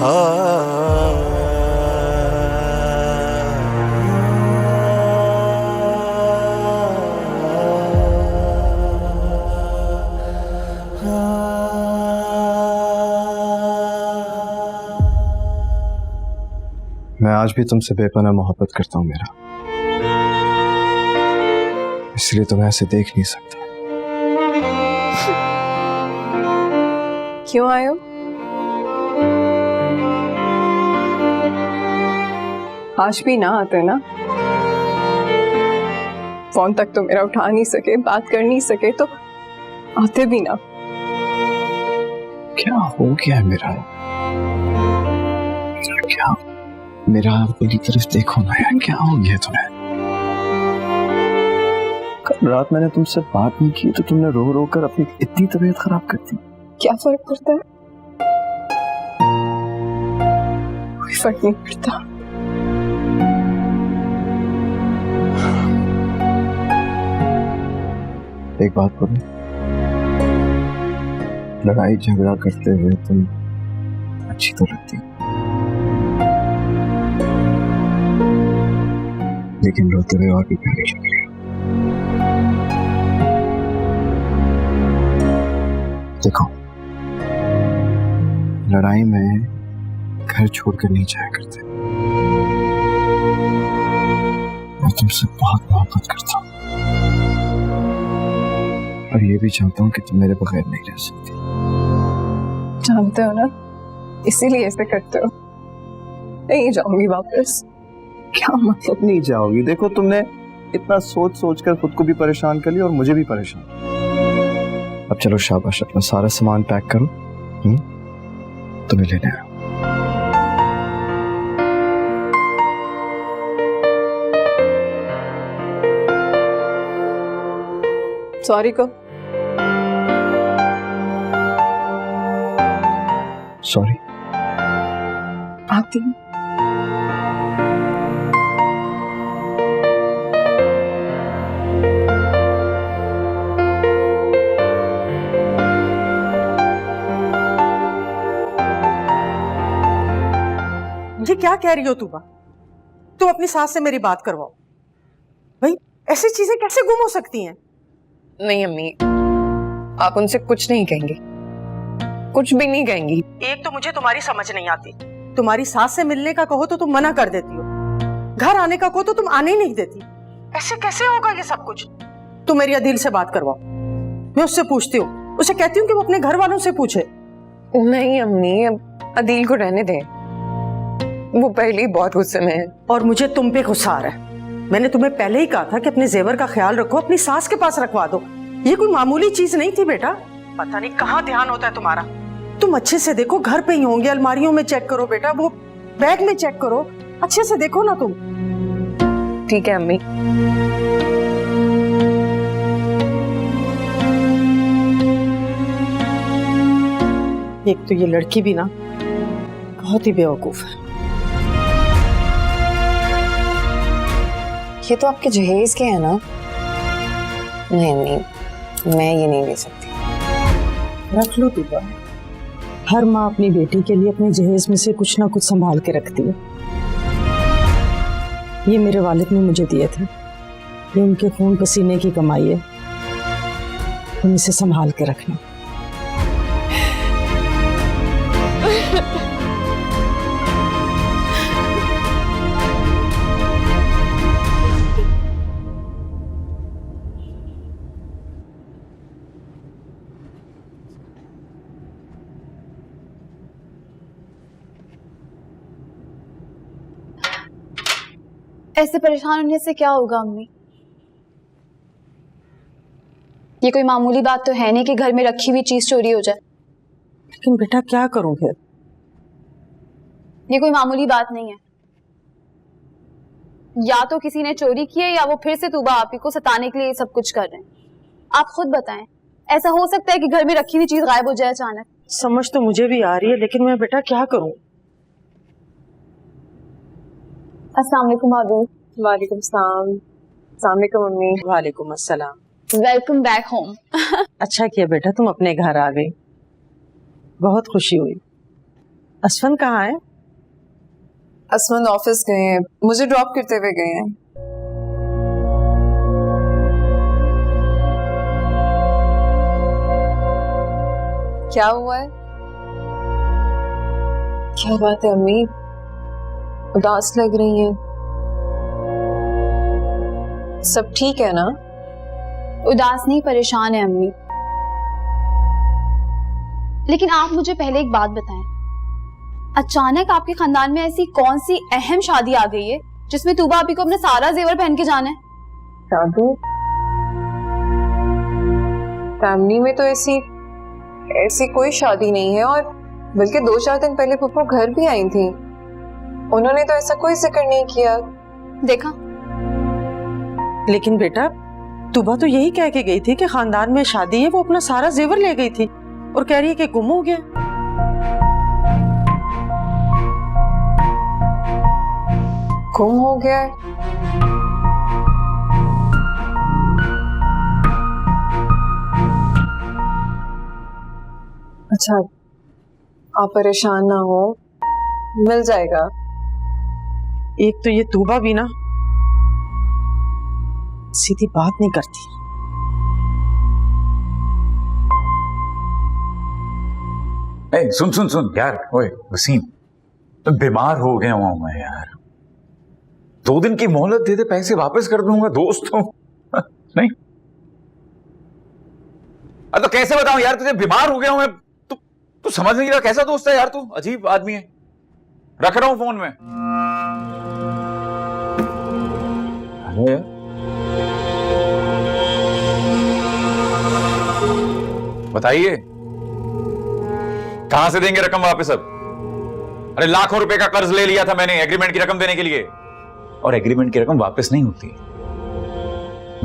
मैं आज भी तुमसे बेपनाह मोहब्बत करता हूँ मेरा, इसलिए तुम्हें ऐसे देख नहीं सकता। क्यों आए हो? आज भी ना आते ना, फोन तक तो मेरा उठा नहीं सके, बात कर नहीं सके, तो आते भी ना। क्या हो गया है मेरा? क्या मेरा मेरी तरफ देखो ना यार, क्या हो गया तुम्हें? कल रात मैंने तुमसे बात नहीं की तो तुमने रो रो कर अपनी इतनी तबीयत खराब कर दी। क्या फर्क पड़ता है? कोई फर्क नहीं पड़ता। एक बात बोलूं, लड़ाई झगड़ा करते हुए तुम अच्छी तो लगती, लेकिन रोते हुए और भी प्यारी लग रही हो। देखो, लड़ाई में घर छोड़कर नहीं जाया करते। मैं तुमसे बहुत मोहब्बत करता हूँ और ये भी चाहता हूँ कि तुम मेरे बगैर नहीं रह सकती। जानते हो ना, इसीलिए ऐसे करते हो। नहीं जाऊंगी वापस। क्या मतलब नहीं जाओगी? देखो, तुमने इतना सोच सोच कर खुद को भी परेशान कर लिया और मुझे भी परेशान। अब चलो शाबाश, अपना सारा सामान पैक करो, तुम्हें लेने आया। सॉरी को सॉरी आती हूँ। ये क्या कह रही हो तुम? तुम अपनी सास से मेरी बात करवाओ। भाई, ऐसी चीजें कैसे गुम हो सकती हैं? नहीं अम्मी, आप उनसे कुछ नहीं कहेंगे, कुछ भी नहीं कहेंगी। एक तो मुझे तुम्हारी समझ नहीं आती। तुम्हारी सास से मिलने का कहो तो तुम मना कर देती हो, घर आने का कहो तो तुम आने ही नहीं देती। ऐसे कैसे होगा ये सब कुछ? तुम मेरी अदील से बात करवाओ, मैं उससे पूछती हूँ, उसे कहती हूँ कि वो अपने घर वालों से पूछे। नहीं अम्मी, अब अदील को रहने दें, वो पहले ही बहुत गुस्से में है। और मुझे तुम पे गुस्सा आ रहा है। मैंने तुम्हें पहले ही कहा था कि अपने जेवर का ख्याल रखो, अपनी सास के पास रखवा दो। ये कोई मामूली चीज नहीं थी बेटा। पता नहीं कहाँ ध्यान होता है तुम्हारा। तुम अच्छे से देखो, घर पे ही होंगे, अलमारियों में चेक करो बेटा, वो बैग में चेक करो, अच्छे से देखो ना तुम। ठीक है अम्मी। एक तो ये लड़की भी ना बहुत ही बेवकूफ है। ये तो आपके जहेज के हैं ना? नहीं अम्मी, मैं ये नहीं ले सकती। रख लो दीपा। हर माँ अपनी बेटी के लिए अपने जहेज में से कुछ ना कुछ संभाल के रखती है। ये मेरे वालिद ने मुझे दिए थे, ये उनके खून पसीने की कमाई है, तुम इसे संभाल के रखना। ऐसे परेशान होने से क्या होगा अम्मी? ये कोई मामूली बात तो है नहीं कि घर में रखी हुई चीज चोरी हो जाए। लेकिन बेटा क्या करूं फिर? ये कोई मामूली बात नहीं है। या तो किसी ने चोरी की है या वो फिर से तूबा आपी को सताने के लिए सब कुछ कर रहे हैं। आप खुद बताएं, ऐसा हो सकता है कि घर में रखी हुई चीज गायब हो जाए अचानक? समझ तो मुझे भी आ रही है, लेकिन मैं बेटा क्या करूं? अस्सलाम वालेकुम भाभी। वालेकुम सलाम। अस्सलाम वालेकुम मम्मी। वालेकुम अस्सलाम। Welcome back home. अच्छा किया बेटा तुम अपने घर आ गई, बहुत खुशी हुई। असफन कहाँ है? असमंद ऑफिस गए हैं, मुझे ड्रॉप करते हुए गए हैं। क्या हुआ है? क्या बात है अम्मी, उदास लग रही हैं? सब ठीक है ना? उदास नहीं, परेशान है अम्मी। लेकिन आप मुझे पहले एक बात बताएं, अचानक आपके खानदान में ऐसी कौन सी अहम शादी आ गई है जिसमें तूबा आपी को अपना सारा जेवर पहन के जाना है? शादी? फैमिली में तो ऐसी कोई शादी नहीं है, और बल्कि 2-4 दिन पहले पप्पू घर भी आई थी, उन्होंने तो ऐसा कोई जिक्र नहीं किया। देखा, लेकिन बेटा तुबा तो यही कह के गई थी कि खानदान में शादी है, वो अपना सारा जेवर ले गई थी और कह रही है कि गुम हो गया। गुम हो गया है? अच्छा, आप परेशान ना हो, मिल जाएगा। एक तो ये तुबा भी ना सीधी बात नहीं करती। ए, सुन सुन सुन यार, ओए वसीम, तुम बीमार हो गया हूं मैं यार। 2 दिन की मोहलत दे दे, पैसे वापस कर दूंगा दोस्त हूं। नहीं अरे तो कैसे बताऊं यार तुझे, बीमार हो गया हूं मैं। तू समझ नहीं रहा, कैसा दोस्त है यार तू, अजीब आदमी है। रख रहा हूं फोन में। हेलो यार, बताइए कहां से देंगे रकम वापस अब? अरे लाखों रुपए का कर्ज ले लिया था मैंने एग्रीमेंट की रकम देने के लिए, और एग्रीमेंट की रकम वापस नहीं होती।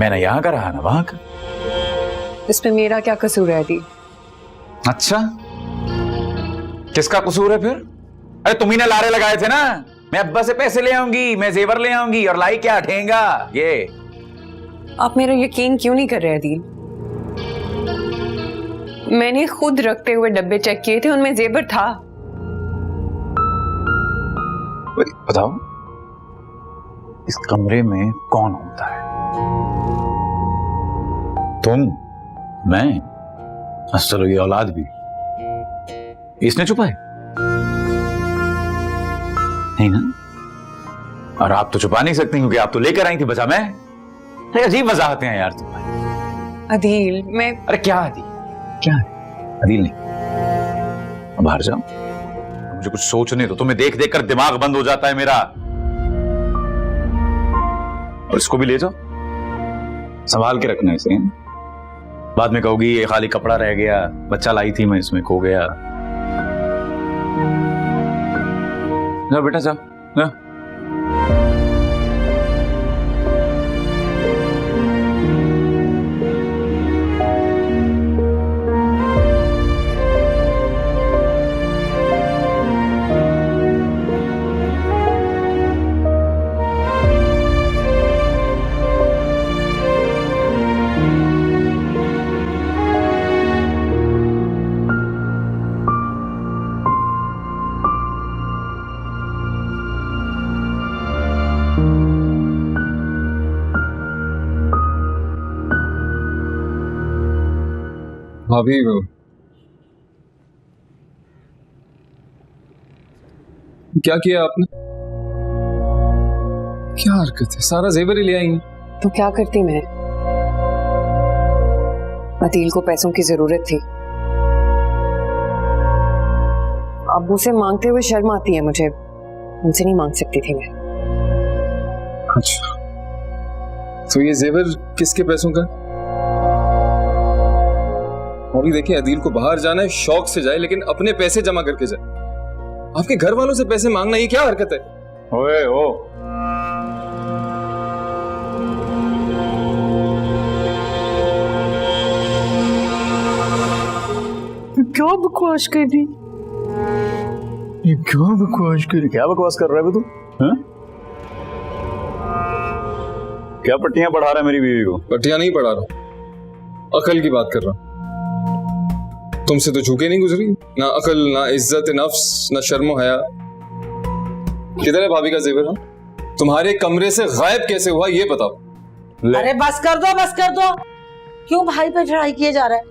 मैंने यहां का रहा ना वहां का। इसमें मेरा क्या कसूर है दी? अच्छा, किसका कसूर है फिर? अरे तुम ही ने लारे लगाए थे ना, मैं अब्बा से पैसे ले आऊंगी, मैं जेवर ले आऊंगी, और लाई क्या ठेंगा ये। आप मेरा यकीन क्यों नहीं कर रहे अदील? मैंने खुद रखते हुए डब्बे चेक किए थे, उनमें जेवर था। बताओ इस कमरे में कौन होता है? तुम, मैं, चलो ये औलाद भी। इसने छुपाए नहीं ना? और आप तो छुपा नहीं सकती क्योंकि आप तो लेकर आई थी बचा मैं। अरे अजीब वजाहतें हैं यार तुम्हारी। अदील मैं अरे क्या अदील, क्या है अदील? नहीं, अब बाहर जाओ, मुझे कुछ सोचने दो। तुम्हें देख देख कर दिमाग बंद हो जाता है मेरा। और इसको भी ले जाओ, संभाल के रखना इसे। बाद में कहोगी ये खाली कपड़ा रह गया, बच्चा लाई थी मैं, इसमें खो गया। जाओ बेटा जाओ, जाओ। भाभी क्या किया आपने? क्या हरकत है, सारा जेवर ही ले आई हैं। तो क्या करती मैं? अदील को पैसों की जरूरत थी, अब्बू से मांगते हुए शर्म आती है मुझे, उनसे नहीं मांग सकती थी मैं। अच्छा, तो ये जेवर किसके पैसों का? अभी देखिए, अदील को बाहर जाना है, शौक से जाए, लेकिन अपने पैसे जमा करके जाए। आपके घर वालों से पैसे मांगना ये क्या हरकत है? ओए ओ, क्या बकवास कर रही? ये क्या बकवास कर, क्या बकवास कर रहा है तू? हाँ? क्या पट्टियां पढ़ा रहा है मेरी बीवी को? पट्टियां नहीं पढ़ा रहा, अकल की बात कर रहा हूं। तुमसे तो झुके नहीं गुजरी, ना अकल, ना इज्जत नफ्स, ना शर्म हया। किधर है भाभी का जेवर? हाँ? तुम्हारे कमरे से गायब कैसे हुआ ये बताओ। अरे बस कर दो, बस कर दो। क्यों भाई पे चढ़ाई किए जा रहा है?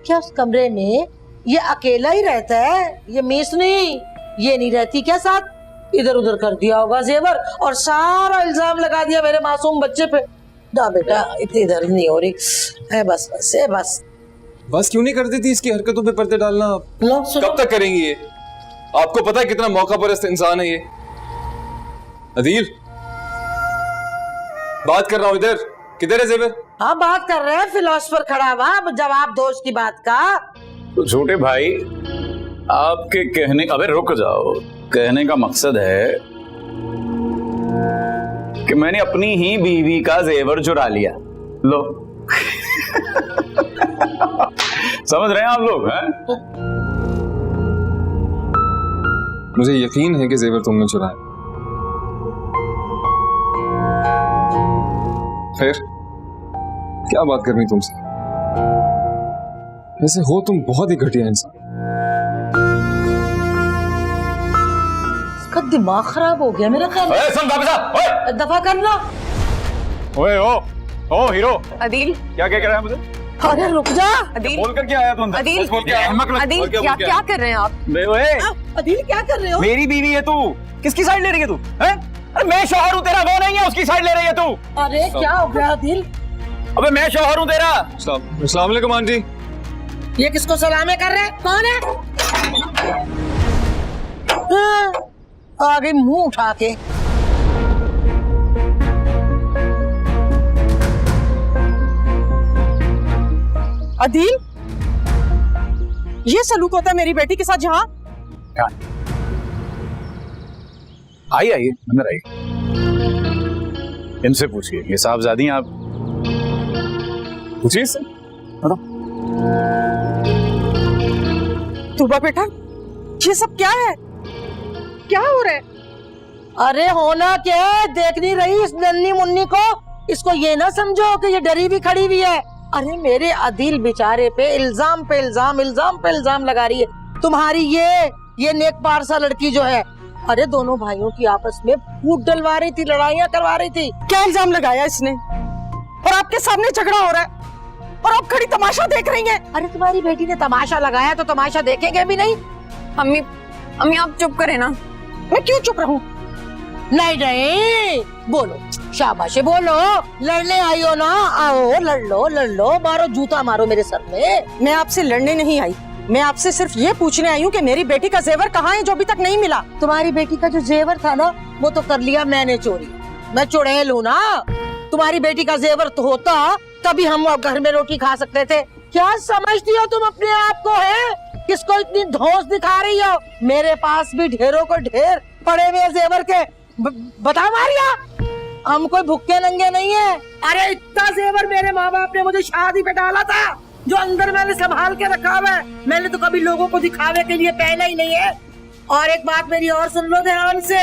क्या उस कमरे में ये अकेला ही रहता है? ये मीस नहीं, ये नहीं रहती क्या साथ? इधर उधर कर दिया होगा जेवर और सारा इल्जाम लगा दिया मेरे मासूम बच्चे पे। ना बेटा, इतनी दर्द नहीं हो रही है, बस बस है बस। बस क्यों नहीं कर देती इसकी हरकतों पे पर्दे डालना आप? लो सुनो। कब तक करेंगी ये? आपको पता है कितना मौका परस्त इंसान है ये? अदील, बात कर रहा हूं, इधर किधर है जेवर? हाँ बात कर रहे हैं, फिलोसफर खड़ा हुआ, अब जवाब दो उसकी बात का। तो छोटे भाई, आपके कहने, अबे रुक जाओ, कहने का मकसद है कि मैंने अपनी ही बीवी का जेवर चुरा लिया। लो समझ रहे हैं आप लोग? हैं? मुझे यकीन है कि जेवर तुमने चुराया। फिर क्या बात करनी तुमसे? वैसे हो तुम बहुत ही घटिया इंसान। इसका दिमाग खराब हो गया मेरा ख्याल। ओए सुन बाबा साहब, ओए दफा करना। ओए ओ हीरो, अदील, क्या क्या कह रहा है मुझे? अरे रुक जा। अदील, बोल कर क्या आया तू अंदर? अदील, बस बोल के आया। अदील, क्या कर रहे हैं आप? ओए अदील क्या कर रहे हो? मेरी बीवी है तू, किसकी साइड ले रही है तू? हैं? अरे मैं शौहर हूँ तेरा, वो नहीं है उसकी साइड ले रही है तू। अरे क्या हो गया अदील? अबे मैं शौहर हूँ तेरा। अस्सलाम वालेकुम आंटी। ये किसको सलामे कर रहे हैं? कौन है? आगे मुंह उठा के। अदील, ये सलूक होता है मेरी बेटी के साथ जहाँ? आइए आइए अंदर आइए, इनसे पूछिए, ये साहबजादी हैं आप, पूछिए इससे। बताओ। तूबा बेटा, ये सब क्या है? क्या हो रहा है? अरे होना क्या है? देख नहीं रही इस नन्ही मुन्नी को? इसको ये ना समझो कि ये डरी भी खड़ी हुई है। अरे मेरे अदील बेचारे पे इल्जाम पे इल्जाम, इल्जाम पे इल्जाम लगा रही है। तुम्हारी ये नेक पारसा लड़की जो है, अरे दोनों भाइयों की आपस में फूट डलवा रही थी, लड़ाइयाँ करवा रही थी। क्या इल्जाम लगाया इसने? और आपके सामने झगड़ा हो रहा है और आप खड़ी तमाशा देख रही हैं। अरे तुम्हारी बेटी ने तमाशा लगाया तो तमाशा देखेंगे भी नहीं? अम्मी, अम्मी आप चुप करें ना। मैं क्यों चुप रहूं? नहीं नहीं, बोलो, शाबाश बोलो। लड़ने आई हो ना, आओ लड़ लो, मारो जूता मारो मेरे सर में। मैं आपसे लड़ने नहीं आई, मैं आपसे सिर्फ ये पूछने आई हूँ कि मेरी बेटी का जेवर कहाँ है जो अभी तक नहीं मिला? तुम्हारी बेटी का जो जेवर था ना, वो तो कर लिया मैंने चोरी। मैं चुड़ैल हूँ ना। तुम्हारी बेटी का जेवर तो होता तभी हम घर में रोटी खा सकते थे। क्या समझती हो तुम अपने आप को? है किसको इतनी धौंस दिखा रही हो? मेरे पास भी ढेरों को ढेर पड़े हुए जेवर के। बता मारिया, हम कोई भुक्के नंगे नहीं है। अरे इतना जेवर मेरे माँ बाप ने मुझे शादी पे डाला था, जो अंदर मैंने संभाल के रखा हुआ है। मैंने तो कभी लोगों को दिखावे के लिए पहना ही नहीं है। और एक बात मेरी और सुन लो ध्यान से,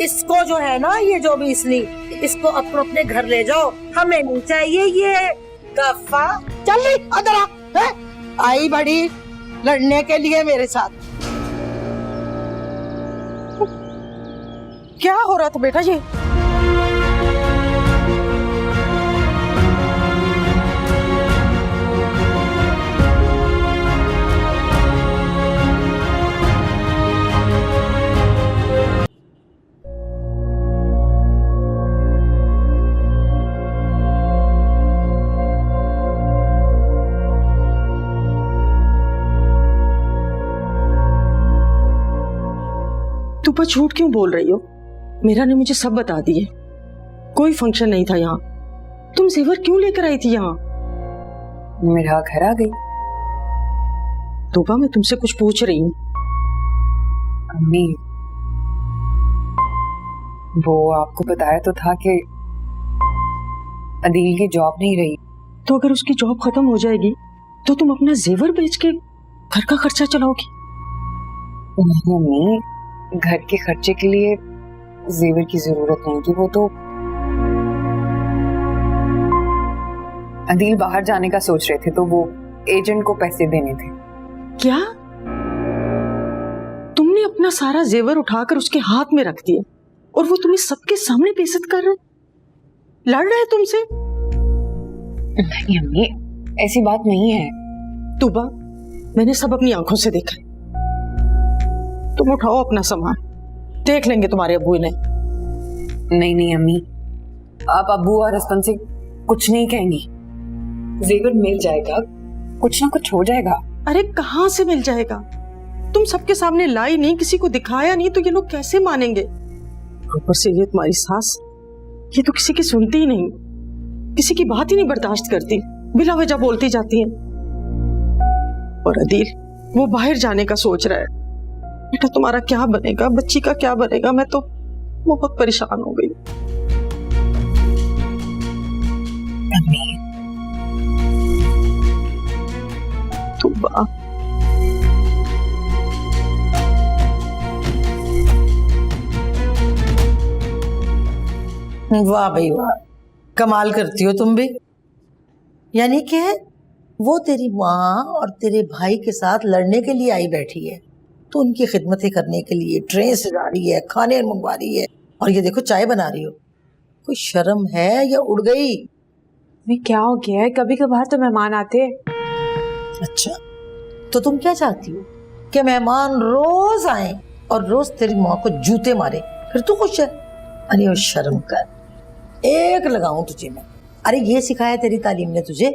इसको जो है ना, ये जो भी इसलिए, इसको अपने घर ले जाओ, हमें नहीं चाहिए ये दफा। चल ली अंदर आ, है? आई बड़ी लड़ने के लिए मेरे साथ। क्या हो रहा था बेटा ये? तू पर झूठ क्यों बोल रही हो? मेरा ने मुझे सब बता दिए। कोई फंक्शन नहीं था यहाँ। तुम जेवर क्यों लेकर आई थी यहाँ? मेरा घर आ गई। तोबा, मैं तुमसे कुछ पूछ रही हूँ। अम्मी, वो आपको बताया तो था कि अदील की जॉब नहीं रही। तो अगर उसकी जॉब खत्म हो जाएगी तो तुम अपना जेवर बेच के घर का खर्चा चलाओगी? नहीं अम्मी, घर के खर्चे के लिए जेवर की जरूरत नहीं थी। वो तो अदील बाहर जाने का सोच रहे थे, तो वो एजेंट को पैसे देने थे। क्या? तुमने अपना सारा जेवर उठाकर उसके हाथ में रख दिया और वो तुम्हें सबके सामने बेइज्जत कर रहे, लड़ रहे तुमसे? नहीं अम्मी, ऐसी बात नहीं है। तूबा, मैंने सब अपनी आंखों से देखा। तुम उठाओ अपना सामान, देख लेंगे तुम्हारे अब्बू ने। नहीं नहीं अम्मी, आप अब्बू और हस्बैंड से कुछ नहीं कहेंगी। जेवर मिल जाएगा, कुछ ना कुछ हो जाएगा। अरे कहाँ से मिल जाएगा? तुम सबके सामने लाई नहीं, किसी को दिखाया नहीं, तो ये लोग कैसे मानेंगे? ऊपर से ये तुम्हारी सास, ये तो किसी की सुनती ही नहीं, किसी की बात ही नहीं बर्दाश्त करती, बिला वजह बोलती जाती है। और अदील, वो बाहर जाने का सोच रहा है। बेटा तुम्हारा क्या बनेगा, बच्ची का क्या बनेगा? मैं तो बहुत परेशान हो गई। तूबा, वाह भाई वाह, कमाल करती हो तुम भी। यानी कि वो तेरी माँ और तेरे भाई के साथ लड़ने के लिए आई बैठी है, तो उनकी खिदमतें करने के लिए ट्रेन से जा रही है, खाने मंगवा रही है, और ये देखो चाय बना रही हो। कोई शर्म है या उड़ गई? मैं क्या हो गया है, कभी कभार तो मेहमान आते हैं। अच्छा, तो तुम क्या चाहती हो कि मेहमान रोज आए और रोज तेरी माँ को जूते मारे, फिर तू खुश है? अरे वो शर्म कर, एक लगाऊं तुझे मैं। अरे ये सिखाया तेरी तालीम ने तुझे?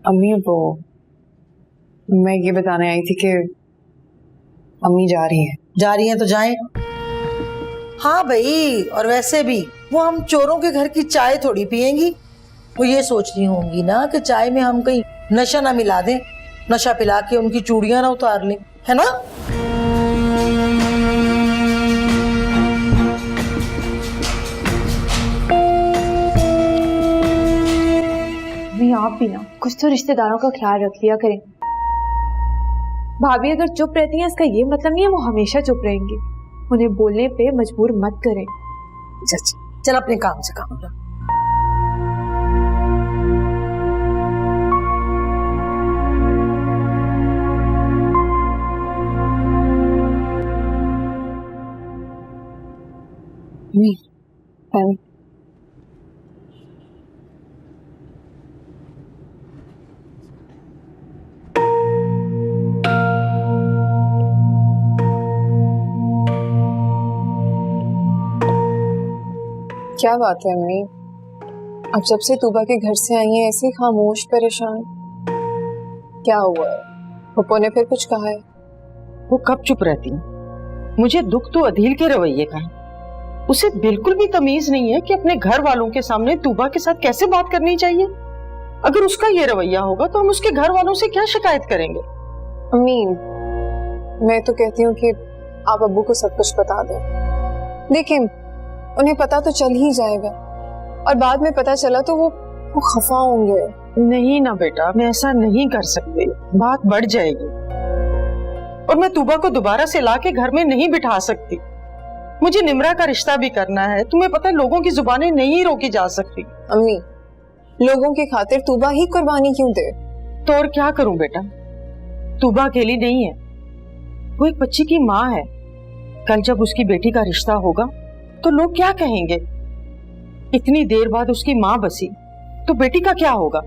अम्मी वो मैं ये बताने आई थी कि अम्मी जा रही हैं। जा रही हैं तो जाएं। हाँ भाई, और वैसे भी वो हम चोरों के घर की चाय थोड़ी पियेंगी। वो ये सोच रही होंगी ना कि चाय में हम कहीं नशा ना मिला दें, नशा पिला के उनकी चूड़ियां ना उतार लें, है ना? नहीं, आप भी ना कुछ तो रिश्तेदारों का ख्याल रख लिया करें। भाभी अगर चुप रहती हैं इसका ये मतलब नहीं है वो हमेशा चुप रहेंगी। उन्हें बोलने पे मजबूर मत करें। चल अपने काम से काम लो। क्या बात है अम्मी, अब जब से तूबा के घर से आई हैं ऐसे ही खामोश परेशान, क्या हुआ है? पप्पो ने फिर कुछ कहा है? वो कब चुप रहती है? मुझे दुख तो अदील के रवैये का है। उसे बिल्कुल भी तमीज नहीं है कि अपने घर वालों के सामने तूबा के साथ कैसे बात करनी चाहिए। अगर उसका ये रवैया होगा तो हम उसके घर वालों से क्या शिकायत करेंगे? अम्मी, मैं तो कहती हूँ कि आप अब्बू को सब कुछ बता दें। देखिए, उन्हें पता तो चल ही जाएगा और बाद में पता चला तो वो खफा होंगे। नहीं ना बेटा, मैं ऐसा नहीं कर सकती, बात बढ़ जाएगी। और मैं तूबा को दोबारा से लाके घर में नहीं बिठा सकती। मुझे निमरा का रिश्ता भी करना है। तुम्हें पता है लोगों की जुबानें नहीं रोकी जा सकती। अम्मी, लोगों की खातिर तूबा ही कुर्बानी क्यों दे? तो और क्या करूं बेटा, तूबा अकेली नहीं है, वो एक बच्ची की माँ है। कल जब उसकी बेटी का रिश्ता होगा तो लोग क्या कहेंगे? इतनी देर बाद उसकी माँ बसी तो बेटी का क्या होगा?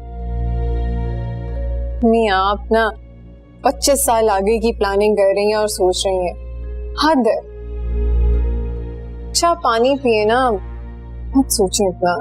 आप ना 25 साल आगे की प्लानिंग कर रही हैं और सोच रही हैं, हद है। अच्छा पानी पिए ना, मत सोचें इतना।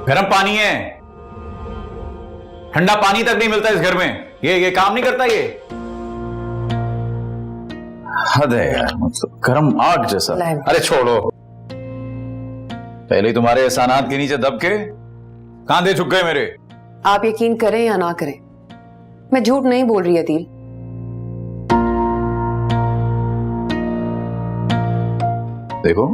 गर्म पानी है, ठंडा पानी तक नहीं मिलता इस घर में। ये काम नहीं करता ये। हद है यार, मतलब गर्म आग जैसा। अरे छोड़ो, पहले ही तुम्हारे एहसानात के नीचे दब के कांधे झुक गए मेरे। आप यकीन करें या ना करें, मैं झूठ नहीं बोल रही अदील। देखो,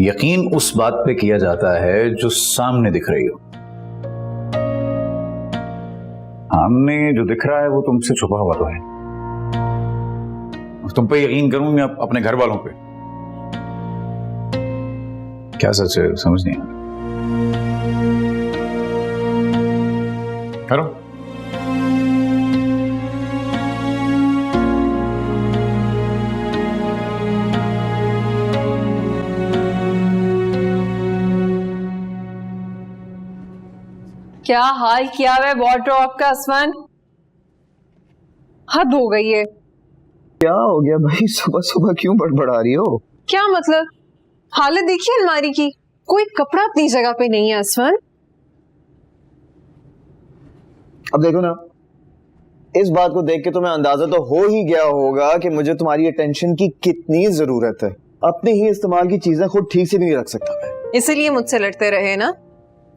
यकीन उस बात पे किया जाता है जो सामने दिख रही हो। सामने जो दिख रहा है वो तुमसे छुपा हुआ तो है। तुम पे यकीन करूं या अपने घर वालों पे? क्या सच है समझ नहीं आ रहा। करो। क्या हाल किया हुआ है वार्डरोब का असमान, हद हो गई है। क्या हो गया भाई, सुबह सुबह क्यों बड़बड़ा रही हो? क्या मतलब, हालत देखिए अलमारी की, कोई कपड़ा अपनी जगह पे नहीं है असमान। अब देखो ना, इस बात को देख के तुम्हें अंदाजा तो हो ही गया होगा कि मुझे तुम्हारी अटेंशन की कितनी जरूरत है। अपने ही इस्तेमाल की चीजें खुद ठीक से भी नहीं रख सकता मैं। इसीलिए मुझसे लड़ते रहे ना,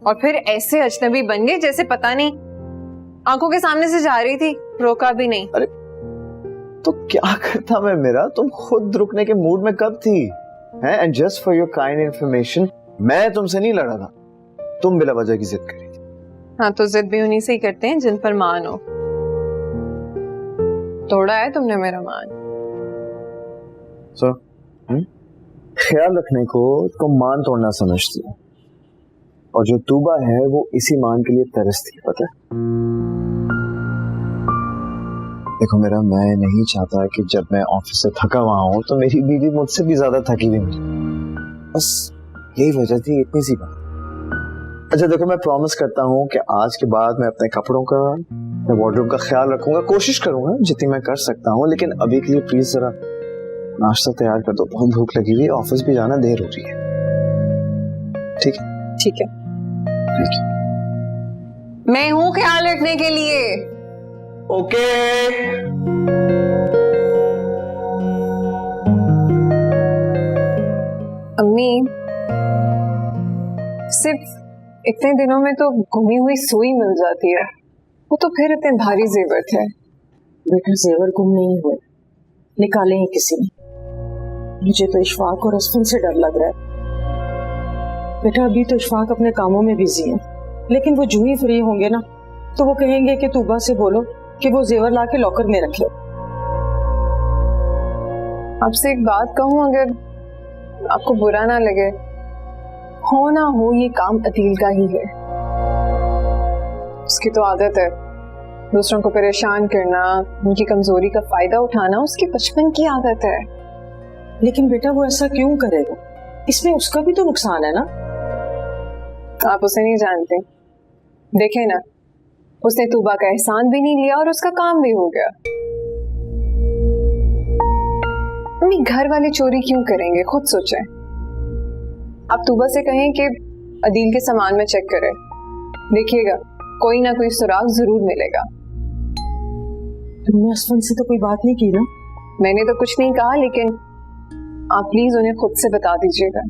और फिर ऐसे अजनबी बन गए जैसे पता नहीं आंखों के सामने से जा रही थी, रोका भी नहीं। अरे तो क्या करता मैं मेरा, तुम खुद रुकने के मूड में कब थी? हैं? And just for your kind information, मैं तुमसे नहीं लड़ा था, तुम बिला वजह की जिद करी थी। हाँ तो जिद भी उन्हीं से ही करते हैं जिन पर मान हो। तोड़ा है तुमने मेरा मान। सुनो, ख्याल रखने को तुम मान तोड़ना समझती हो, और जो तूबा है वो इसी मान के लिए तरसती है, पता है? देखो मेरा, मैं नहीं चाहता कि जब मैं ऑफिस से थका हुआ हूं तो मेरी बीवी मुझसे भी ज्यादा थकी हुई मिले। बस यही वजह थी, इतनी सी बात। अच्छा देखो, मैं प्रॉमिस करता हूं कि आज के बाद मैं अपने कपड़ों का, मैं वार्डरोब का ख्याल रखूंगा, कोशिश करूंगा जितनी मैं कर सकता हूं। लेकिन अभी के लिए प्लीज जरा नाश्ता तैयार कर दो, बहुत भूख लगी हुई है, ऑफिस भी जाना देर हो रही है। ठीक है? ठीक है, मैं हूं ख्याल रखने के लिए। ओके। अम्मी, सिर्फ इतने दिनों में तो घुमी हुई सुई मिल जाती है, वो तो फिर इतने भारी जेवर थे। बेटा जेवर गुम नहीं हुए, निकाले हैं किसी ने। मुझे तो इशफाक और असफन से डर लग रहा है। बेटा अभी तो इशफाक अपने कामों में बिजी है, लेकिन वो जूं ही फ्री होंगे ना तो वो कहेंगे कि तूबा से बोलो कि वो जेवर लाके लॉकर में रखे। आपसे एक बात कहूं, अगर आपको बुरा ना लगे, हो ना हो ये काम अदील का ही है। उसकी तो आदत है दूसरों को परेशान करना, उनकी कमजोरी का फायदा उठाना, उसकी बचपन की आदत है। लेकिन बेटा वो ऐसा क्यों करेगा, इसमें उसका भी तो नुकसान है ना। आप उसे नहीं जानते, देखे ना, उसने तूबा का एहसान भी नहीं लिया और उसका काम भी हो गया। मम्मी, घर वाले चोरी क्यों करेंगे, खुद सोचें। आप तूबा से कहें कि अदील के सामान में चेक करें, देखिएगा कोई ना कोई सुराग जरूर मिलेगा। तुमने असफन से तो कोई बात नहीं की ना? मैंने तो कुछ नहीं कहा, लेकिन आप प्लीज उन्हें खुद से बता दीजिएगा,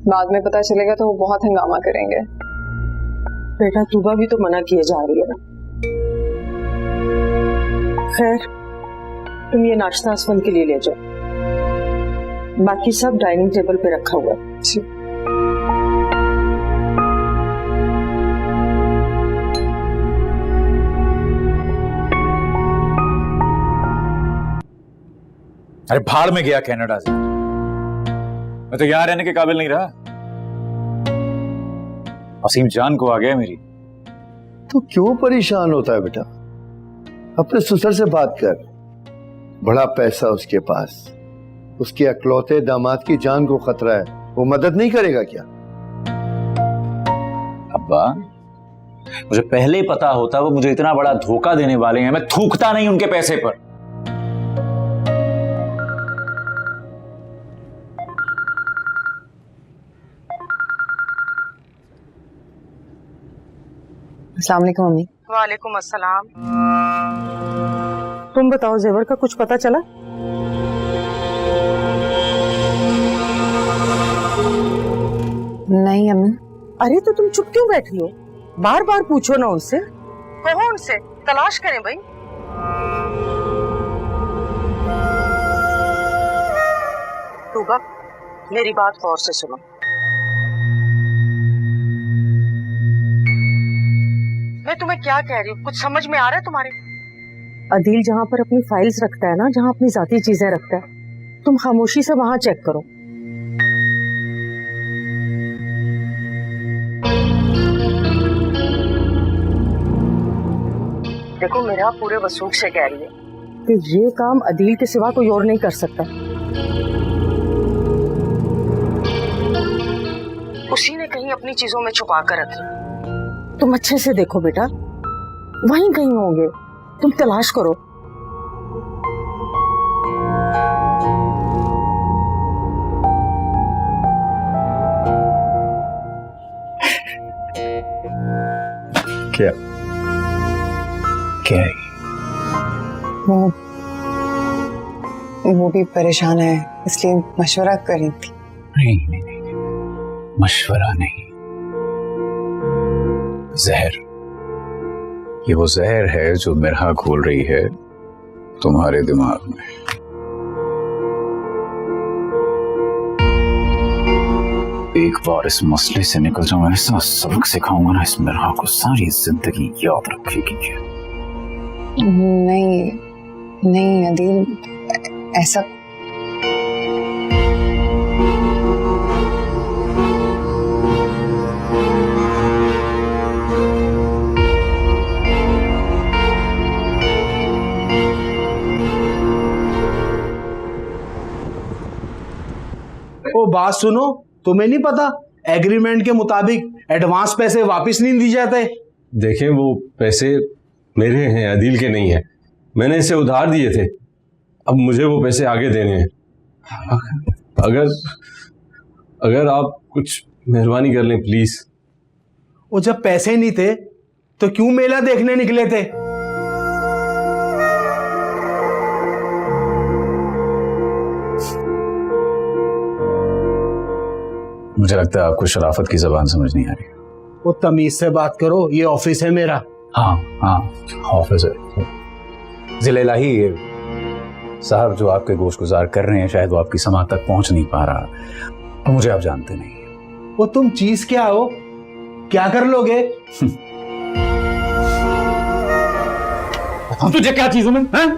बाद में पता चलेगा तो वो बहुत हंगामा करेंगे। बेटा तूबा भी तो मना किए जा रही है ना। खैर तुम ये नाश्ता असफन के लिए ले जाओ, बाकी सब डाइनिंग टेबल पे रखा हुआ है। अरे भाड़ में गया कनाडा से, मैं तो यहां रहने के काबिल नहीं रहा। असीम जान को आ गया मेरी। तो क्यों परेशान होता है बेटा, अपने ससुर से बात कर, बड़ा पैसा उसके पास, उसके अकलौते दामाद की जान को खतरा है, वो मदद नहीं करेगा क्या? अब्बा मुझे पहले ही पता होता वो मुझे इतना बड़ा धोखा देने वाले हैं, मैं थूकता नहीं उनके पैसे पर। अस्सलाम वालेकुम मम्मी। वालेकुम अस्सलाम। तुम बताओ जेवर का कुछ पता चला? नहीं अम्मी। अरे तो तुम चुप क्यों बैठी हो? बार बार पूछो ना उनसे, कहो उनसे, तलाश करें भाई। तूबा, मेरी बात गौर से सुनो। मैं तुम्हें क्या कह रही हूँ, कुछ समझ में आ रहा है तुम्हारे? अदील जहाँ पर अपनी फाइल्स रखता है ना, जहाँ अपनी जाती चीजें रखता है, तुम खामोशी से वहां चेक करो। देखो, मेरा पूरे वसूख से कह रही है कि ये काम अदील के सिवा कोई और नहीं कर सकता। उसी ने कहीं अपनी चीजों में छुपा कर रखी। तुम अच्छे से देखो बेटा, वहीं कहीं होंगे, तुम तलाश करो। क्या क्या है? वो भी परेशान है, इसलिए मशवरा कर रही थी। नहीं नहीं नहीं, मशवरा नहीं, जहर। ये वो जहर है जो मिरहा घोल रही है तुम्हारे दिमाग में। एक बार इस मसले से निकल जाऊंगा, ऐसा सबक सिखाऊंगा ना इस मिरहा को, सारी जिंदगी याद रखेगी। नहीं नहीं अदील, ऐसा ओ बात सुनो, तुम्हें नहीं पता एग्रीमेंट के मुताबिक एडवांस पैसे वापस नहीं दिए जाते? देखें, वो पैसे मेरे हैं, अदील के नहीं है। मैंने इसे उधार दिए थे, अब मुझे वो पैसे आगे देने हैं। अगर आप कुछ मेहरबानी कर लें प्लीज। वो जब पैसे नहीं थे तो क्यों मेला देखने निकले थे? मुझे लगता है आपको शराफत की जबान समझ नहीं आ रही। वो तमीज से बात करो, ये ऑफिस है मेरा। हाँ हाँ, ऑफिस है। जिले इलाही साहब जो आपके गोश गुजार कर रहे हैं, शायद वो आपकी समात तक पहुंच नहीं पा रहा, और मुझे आप जानते नहीं। वो तुम चीज क्या हो, क्या कर लोगे? हम तुझे क्या चीजों में हैं?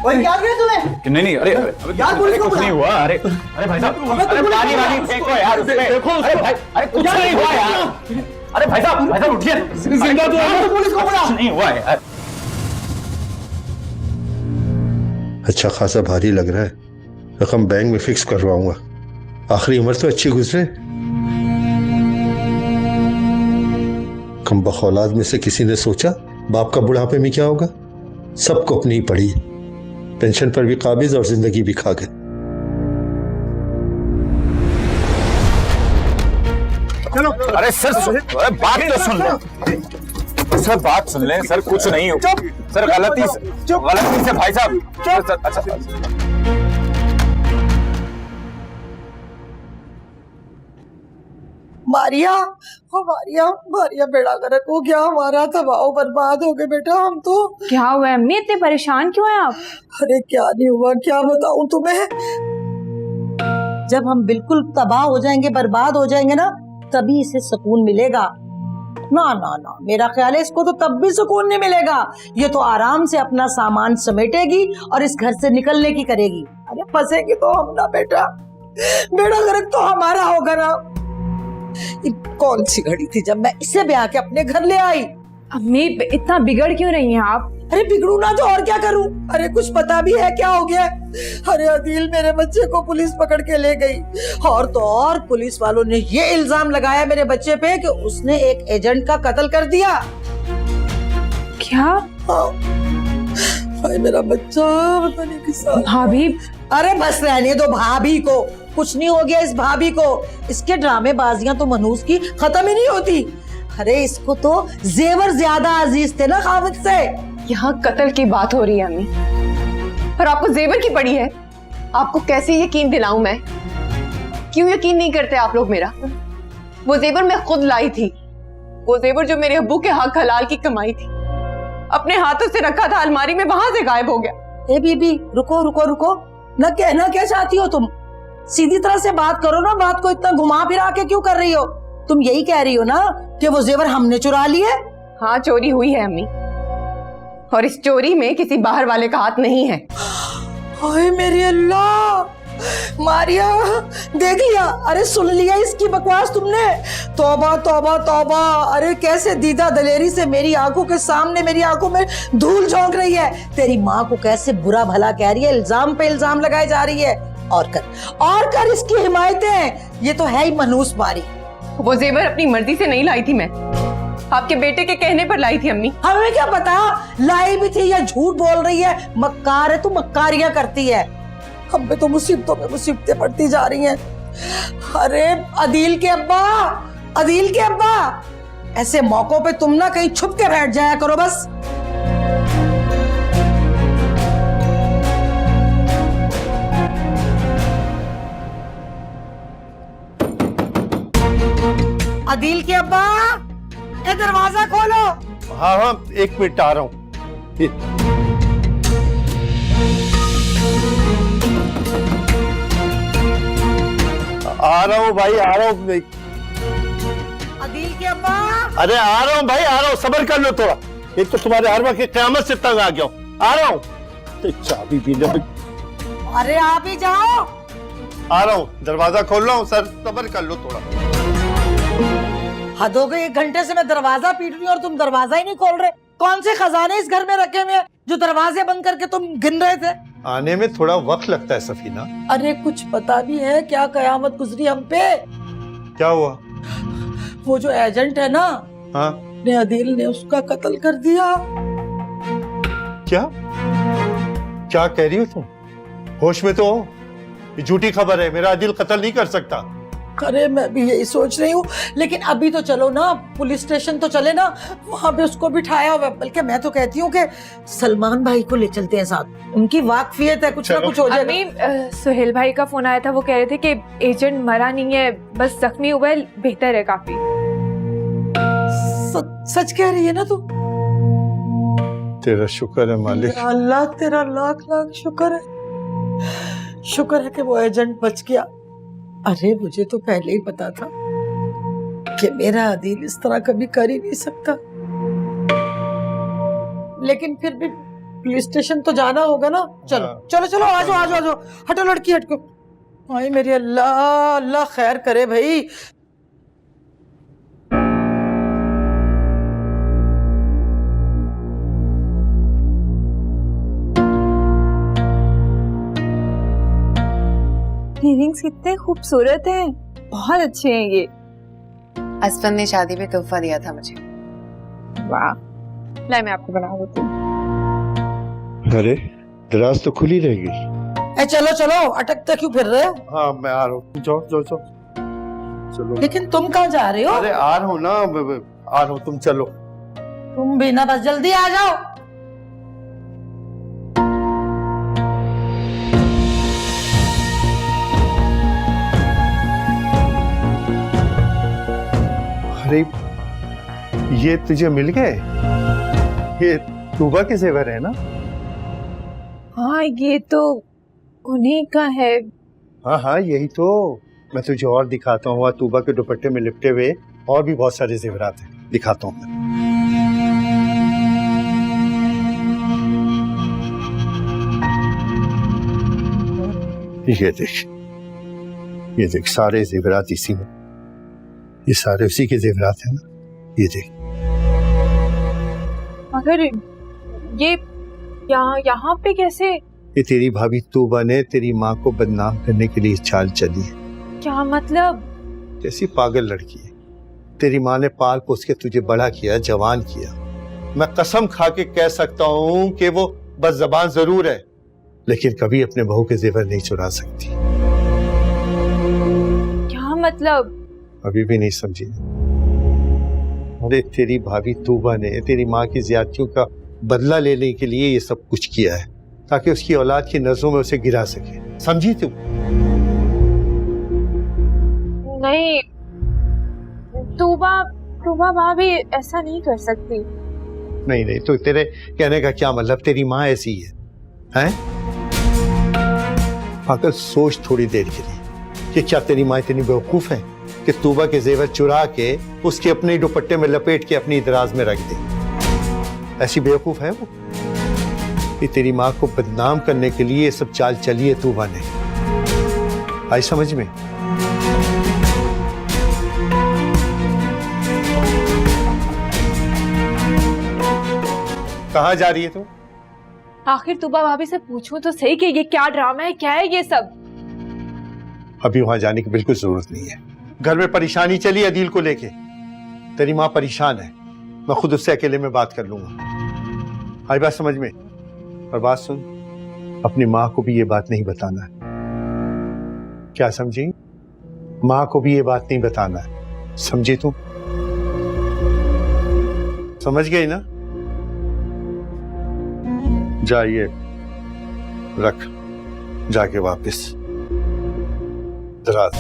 क्या किया तुम्हें? नहीं नहीं, अरे यार पुलिस को कुछ नहीं हुआ। अरे अरे भाई साहब, अरे पानी वानी फेंको यार उसमें। देखो, अरे भाई, अरे कुछ नहीं हुआ यार। अरे भाई साहब उठिए, जिंदा तो है। पुलिस को बुला। नहीं हुआ यार। अच्छा खासा भारी लग रहा है, रकम बैंक में फिक्स करवाऊंगा, आखिरी उम्र तो अच्छी गुजरे। कम बख औलाद में से किसी ने सोचा बाप का बुढ़ापे में क्या होगा? सबको अपनी ही पड़ी, पेंशन पर भी काबिज और जिंदगी भी खा गए। चलो, अरे सर, अरे बात तो सुन ले सर, बात सुन ले सर, कुछ नहीं हो सर, गलती से भाई साहब। अच्छा मारिया, ओ मारिया, मारिया बेड़ा गर्क हो गया हमारा, तबाह बर्बाद हो गए बेटा हम तो। क्या हुआ अम्मी, इतने परेशान क्यों हैं आप? अरे क्या नहीं हुआ, क्या बताऊं तुम्हें। जब हम बिल्कुल तबाह हो जाएंगे, बर्बाद हो जाएंगे ना, तभी इसे सुकून मिलेगा। ना ना ना, मेरा ख्याल है इसको तो तब भी सुकून नहीं मिलेगा। ये तो आराम से अपना सामान समेटेगी और इस घर से निकलने की करेगी। अरे फंसेगी तो हम ना बेटा, बेड़ा गर्क तो हमारा होगा ना। कौन सी घड़ी थी जब मैं इसे ब्याह के अपने घर ले आई। अम्मी इतना बिगड़ क्यों रही हैं आप? अरे बिगड़ू ना तो और क्या करूं। अरे कुछ पता भी है क्या हो गया? अरे अदील मेरे बच्चे को पुलिस पकड़ के ले गई, और तो और पुलिस वालों ने ये इल्जाम लगाया मेरे बच्चे पे कि उसने एक एजेंट का कत्ल कर दिया। क्या? हाय मेरा बच्चा, पता नहीं किस। भाभी, अरे बस रहने दो भाभी को, कुछ नहीं हो गया इस भाभी को। इसके ड्रामेबाजियां तो मनूस की खत्म ही नहीं होती। अरे इसको तो जेवर ज्यादा अजीज थे ना खाविद से। यहाँ कत्ल की बात हो रही है अम्मी, और आपको जेवर की पड़ी है। आपको कैसे यकीन दिलाऊं मैं? क्यों यकीन नहीं करते आप लोग मेरा? वो जेवर मैं खुद लाई थी, वो जेवर जो मेरे अब्बू के हक हलाल की कमाई थी, अपने हाथों से रखा था अलमारी में, वहां से गायब हो गया। ए बीबी, रुको रुको रुको, ना कहना क्या चाहती हो तुम? सीधी तरह से बात करो ना, बात को इतना घुमा फिरा के क्यों कर रही हो? तुम यही कह रही हो ना कि वो जेवर हमने चुरा लिए? हाँ, चोरी हुई है अम्मी, और इस चोरी में किसी बाहर वाले का हाथ नहीं है। हाय मेरे अल्लाह, मारिया देख लिया? अरे सुन लिया इसकी बकवास तुमने? तौबा तौबा तौबा। अरे कैसे दीदा दलेरी से मेरी आंखों के सामने, मेरी आंखों में धूल झोंक रही है। तेरी माँ को कैसे बुरा भला कह रही है, इल्जाम पे इल्जाम लगाई जा रही है। और कर इसकी हिमायतें। ये तो है ही मनहूस मारी। वो जेवर अपनी मर्जी से नहीं लाई थी मैं, आपके बेटे के कहने पर लाई थी अम्मी। हमें क्या पता लाई भी थी या झूठ बोल रही है। मक्कार है तू, मक्कारियां करती है। हम पे तो मुसीबतों में मुसीबतें पड़ती जा रही हैं। अरे अदील के अब्बा, अदील के अब्बा, ऐसे मौकों पे तुम ना कहीं छुप के बैठ जाया करो बस। अदील के अब्बा, ये दरवाजा खोलो। हाँ हाँ, 1 मिनट आ रहा हूँ। आ रहा हूँ भाई, आ रहा हूँ। अदील के अब्बा, अरे आ रहा हूँ भाई, आ रहा हूँ, सब्र कर लो थोड़ा। एक तो तुम्हारे हर वक्त क़यामत से तंग आ गया हूँ। आ रहा हूँ, तो चाबी भी ले। अरे आप ही जाओ। आ रहा हूँ, दरवाजा खोल रहा हूँ सर, सब्र कर लो थोड़ा। हद हो गई, 1 घंटे से मैं दरवाजा पीट रही हूँ और तुम दरवाजा ही नहीं खोल रहे। कौन से खजाने इस घर में रखे हुए हैं जो दरवाजे बंद करके तुम गिन रहे थे? आने में थोड़ा वक्त लगता है सफीना। अरे कुछ पता भी है क्या कयामत गुजरी हम पे? क्या हुआ? वो जो एजेंट है ना, हाँ, ने अदील ने उसका कत्ल कर दिया। क्या क्या कह रही हो तुम? होश में तो हो? ये झूठी खबर है, मेरा अदील कत्ल नहीं कर सकता। अरे मैं भी यही सोच रही हूँ, लेकिन अभी तो चलो ना, पुलिस स्टेशन तो चले ना, वहां पे उसको बिठाया हुआ। बल्कि मैं तो कहती हूँ कि सलमान भाई को ले चलते हैं साथ, उनकी वाकफियत है, कुछ ना कुछ हो जाएगा। सुहेल भाई का फोन आया था, वो कह रहे थे कि एजेंट मरा नहीं है, बस जख्मी हुआ है, बेहतर है काफी। सच कह रही है ना तू? तेरा शुक्र है मालिक। अल्लाह तेरा लाख लाख शुक्र है। शुक्र है कि वो एजेंट बच गया। अरे मुझे तो पहले ही पता था कि मेरा अदील इस तरह कभी कर ही नहीं सकता, लेकिन फिर भी पुलिस स्टेशन तो जाना होगा ना। चलो चलो चलो, आ जाओ आ जाओ आ जाओ। हटो लड़की, हटो। हाय मेरी अल्लाह, अल्लाह खैर करे भाई। इयररिंग्स कितने खूबसूरत हैं, बहुत अच्छे हैं ये। असफन ने शादी में तोहफा दिया था मुझे। वाह, लाई मैं आपको बना देती हूँ। अरे दराज तो खुली रह गई। चलो चलो, अटकते क्यों फिर रहे हो? हाँ मैं आ रहा हूँ, जाओ जाओ जाओ चलो। लेकिन तुम कहाँ जा रहे हो? अरे आ रहा हूँ ना, आ रहा हूँ, तुम चलो। तुम भी ना, बस जल्दी आ जाओ। अरे ये तुझे मिल गए? ये तूबा के जेवर है ना? हाँ, ये तो उन्हीं का है। हाँ हाँ यही तो। मैं तुझे और दिखाता हूँ, तूबा के दुपट्टे में लिपटे हुए और भी बहुत सारे जेवरात हैं, दिखाता हूँ मैं। ये देख सारे जेवरात इसी में, ये सारे उसी के जेवरात हैं ना, ये देख। मगर ये यहाँ पे कैसे? ये तेरी भाभी तूबा ने तेरी माँ को बदनाम करने के लिए चाल चली है। क्या मतलब? कैसी पागल लड़की है। तेरी माँ ने पाल पोस के तुझे बड़ा किया, जवान किया। मैं कसम खा के कह सकता हूँ कि वो बस ज़बान जरूर है, लेकिन कभी अपने बहू के जेवर नहीं चुरा सकती। क्या मतलब? अभी भी नहीं समझी? अरे तेरी भाभी तूबा ने तेरी माँ की ज्यादतियों का बदला लेने के लिए ये सब कुछ किया है, ताकि उसकी औलाद की नजरों में उसे गिरा सके। समझी तुम? नहीं, तूबा भाभी ऐसा नहीं कर सकती। नहीं नहीं, तो तेरे कहने का क्या मतलब? तेरी माँ ऐसी है? अगर सोच थोड़ी देर के लिए कि क्या तेरी माँ इतनी बेवकूफ है कि तूबा के जेवर चुरा के उसके अपने ही दुपट्टे में लपेट के अपनी दराज में रख दे? ऐसी बेवकूफ है वो कि तेरी माँ को बदनाम करने के लिए ये सब चाल चली है तूबा ने। आई समझ में? कहाँ जा रही है तू? आखिर तूबा भाभी से पूछूं तो सही कि ये क्या ड्रामा है, क्या है ये सब? अभी वहां जाने की बिल्कुल जरूरत नहीं है। घर में परेशानी चली अदील को लेके। तेरी माँ परेशान है, मैं खुद उससे अकेले में बात कर लूंगा। आई बात समझ में? और बात सुन, अपनी माँ को भी ये बात नहीं बताना है। क्या समझी? माँ को भी ये बात नहीं बताना है, समझी तू? समझ गई ना? जाइए, रख जाके वापस दराज।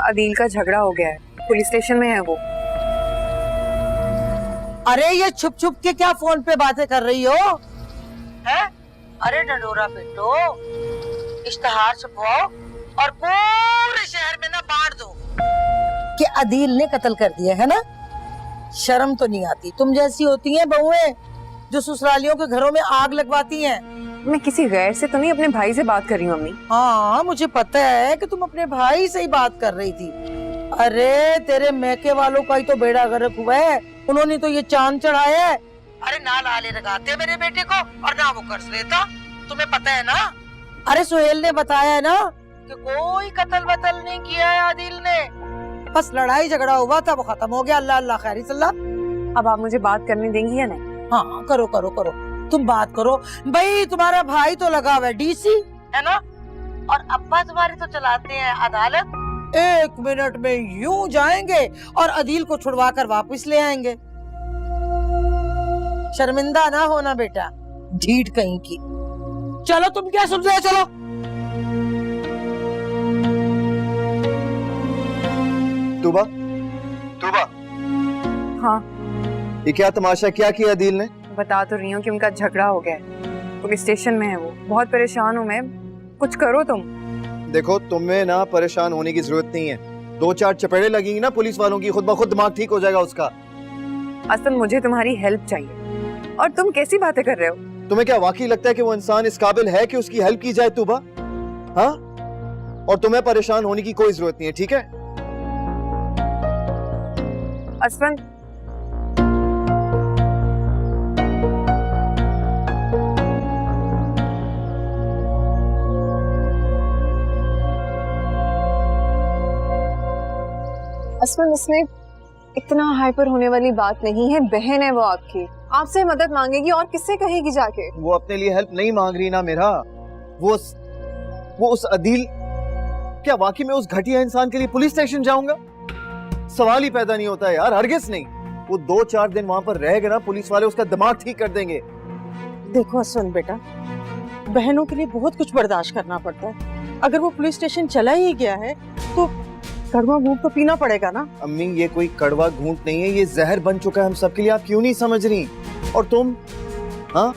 अदील का झगड़ा हो गया है, पुलिस स्टेशन में है वो। अरे ये छुप छुप के क्या फोन पे बातें कर रही हो? हैं? अरे डंडोरा पिटो, इश्तहार छपवाओ और पूरे शहर में ना बांट दो कि अदील ने कत्ल कर दिया है ना। शर्म तो नहीं आती? तुम जैसी होती हैं बहुएं जो ससुरालियों के घरों में आग लगवाती हैं। मैं किसी गैर से तो नहीं, अपने भाई से बात कर रही हूँ मम्मी। हाँ, मुझे पता है कि तुम अपने भाई से ही बात कर रही थी। अरे तेरे मैके वालों का ही तो बेड़ा गर्क हुआ है, उन्होंने तो ये चांद चढ़ाया है। अरे ना लाले लगाते मेरे बेटे को और ना वो कर्ज लेता, तुम्हें पता है ना? अरे सुहेल ने बताया है ना कि कोई कत्ल वतल नहीं किया है आदिल ने, बस लड़ाई झगड़ा हुआ था, वो खत्म हो गया। अल्लाह अल्लाह खैर सल्ला। अब आप मुझे बात करने देंगी या नहीं? हाँ करो करो करो, तुम बात करो भाई। तुम्हारा भाई तो लगा हुआ है डीसी, है ना? और अब्बा तुम्हारे तो चलाते हैं अदालत। 1 मिनट में यूं जाएंगे और अदील को छुड़वा कर वापस ले आएंगे। शर्मिंदा ना होना बेटा, ढीठ कहीं की। चलो तुम क्या सुन रहे हो? चलो तूबा, तूबा, हाँ ये क्या तमाशा क्या किया अदील ने? बता तो रही हूँ कि उनका झगड़ा हो गया है, पुलिस स्टेशन में है वो। बहुत परेशान हूँ मैं, कुछ करो तुम। देखो, तुम्हें ना परेशान होने की जरूरत नहीं है। 2-4 चपेड़े लगेंगी ना पुलिस वालों की, खुद ब खुद दिमाग ठीक हो जाएगा उसका। असल मुझे तुम्हारी हेल्प चाहिए, और तुम कैसी बातें कर रहे हो? तुम्हें क्या वाकई लगता है कि वो इंसान इस काबिल है कि उसकी हेल्प की जाए तूबा? हाँ? और तुम्हें परेशान होने की कोई जरूरत नहीं है, ठीक है? असफन, असफन, इसमें इतना हाइपर होने वाली बात नहीं है। बहन है वो आपकी, आपसे मदद मांगेगी और किससे कहेगी जाके? वो अपने लिए हेल्प नहीं मांग रही ना मेरा। वो उस अदील, क्या वाकई में उस घटिया इंसान के लिए पुलिस स्टेशन जाऊंगा? सवाल ही पैदा नहीं होता है यार, हरगिज नहीं। वो 2-4 दिन वहां पर रहेगा ना, पुलिस वाले उसका दिमाग ठीक कर देंगे। देखो असवन बेटा, बहनों के लिए बहुत कुछ बर्दाश्त करना पड़ता है। अगर वो पुलिस स्टेशन चला ही गया है तो कड़वा घूंट तो पीना पड़ेगा ना। अम्मी, ये कोई कड़वा घूंट नहीं है, ये जहर बन चुका है हम सबके लिए। आप क्यों नहीं समझ रही? और तुम, हाँ,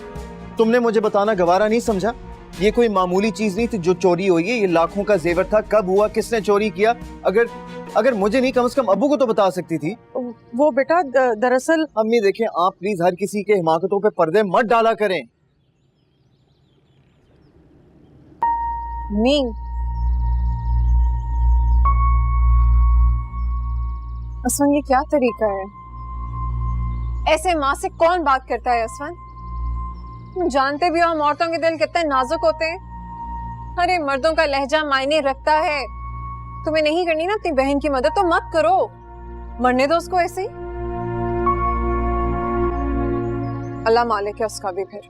तुमने मुझे बताना गवारा नहीं समझा? ये कोई मामूली चीज नहीं थी जो चोरी हुई है, ये लाखों का जेवर था। कब हुआ, किसने चोरी किया? अगर मुझे नहीं, कम से कम अब्बू को तो बता सकती थी। वो बेटा दरअसल अम्मी देखें, आप प्लीज हर किसी के हिमाकतों पे पर्दे मत डाला करें। नहीं, असवन ये क्या तरीका है? ऐसे माँ से कौन बात करता है असवन? तुम जानते भी हो हम औरतों के दिल कितने नाजुक होते हैं। अरे मर्दों का लहजा मायने रखता है। तुम्हें नहीं करनी ना अपनी बहन की मदद तो मत करो, मरने दो उसको ऐसे ही। अल्लाह मालिक है उसका भी फिर।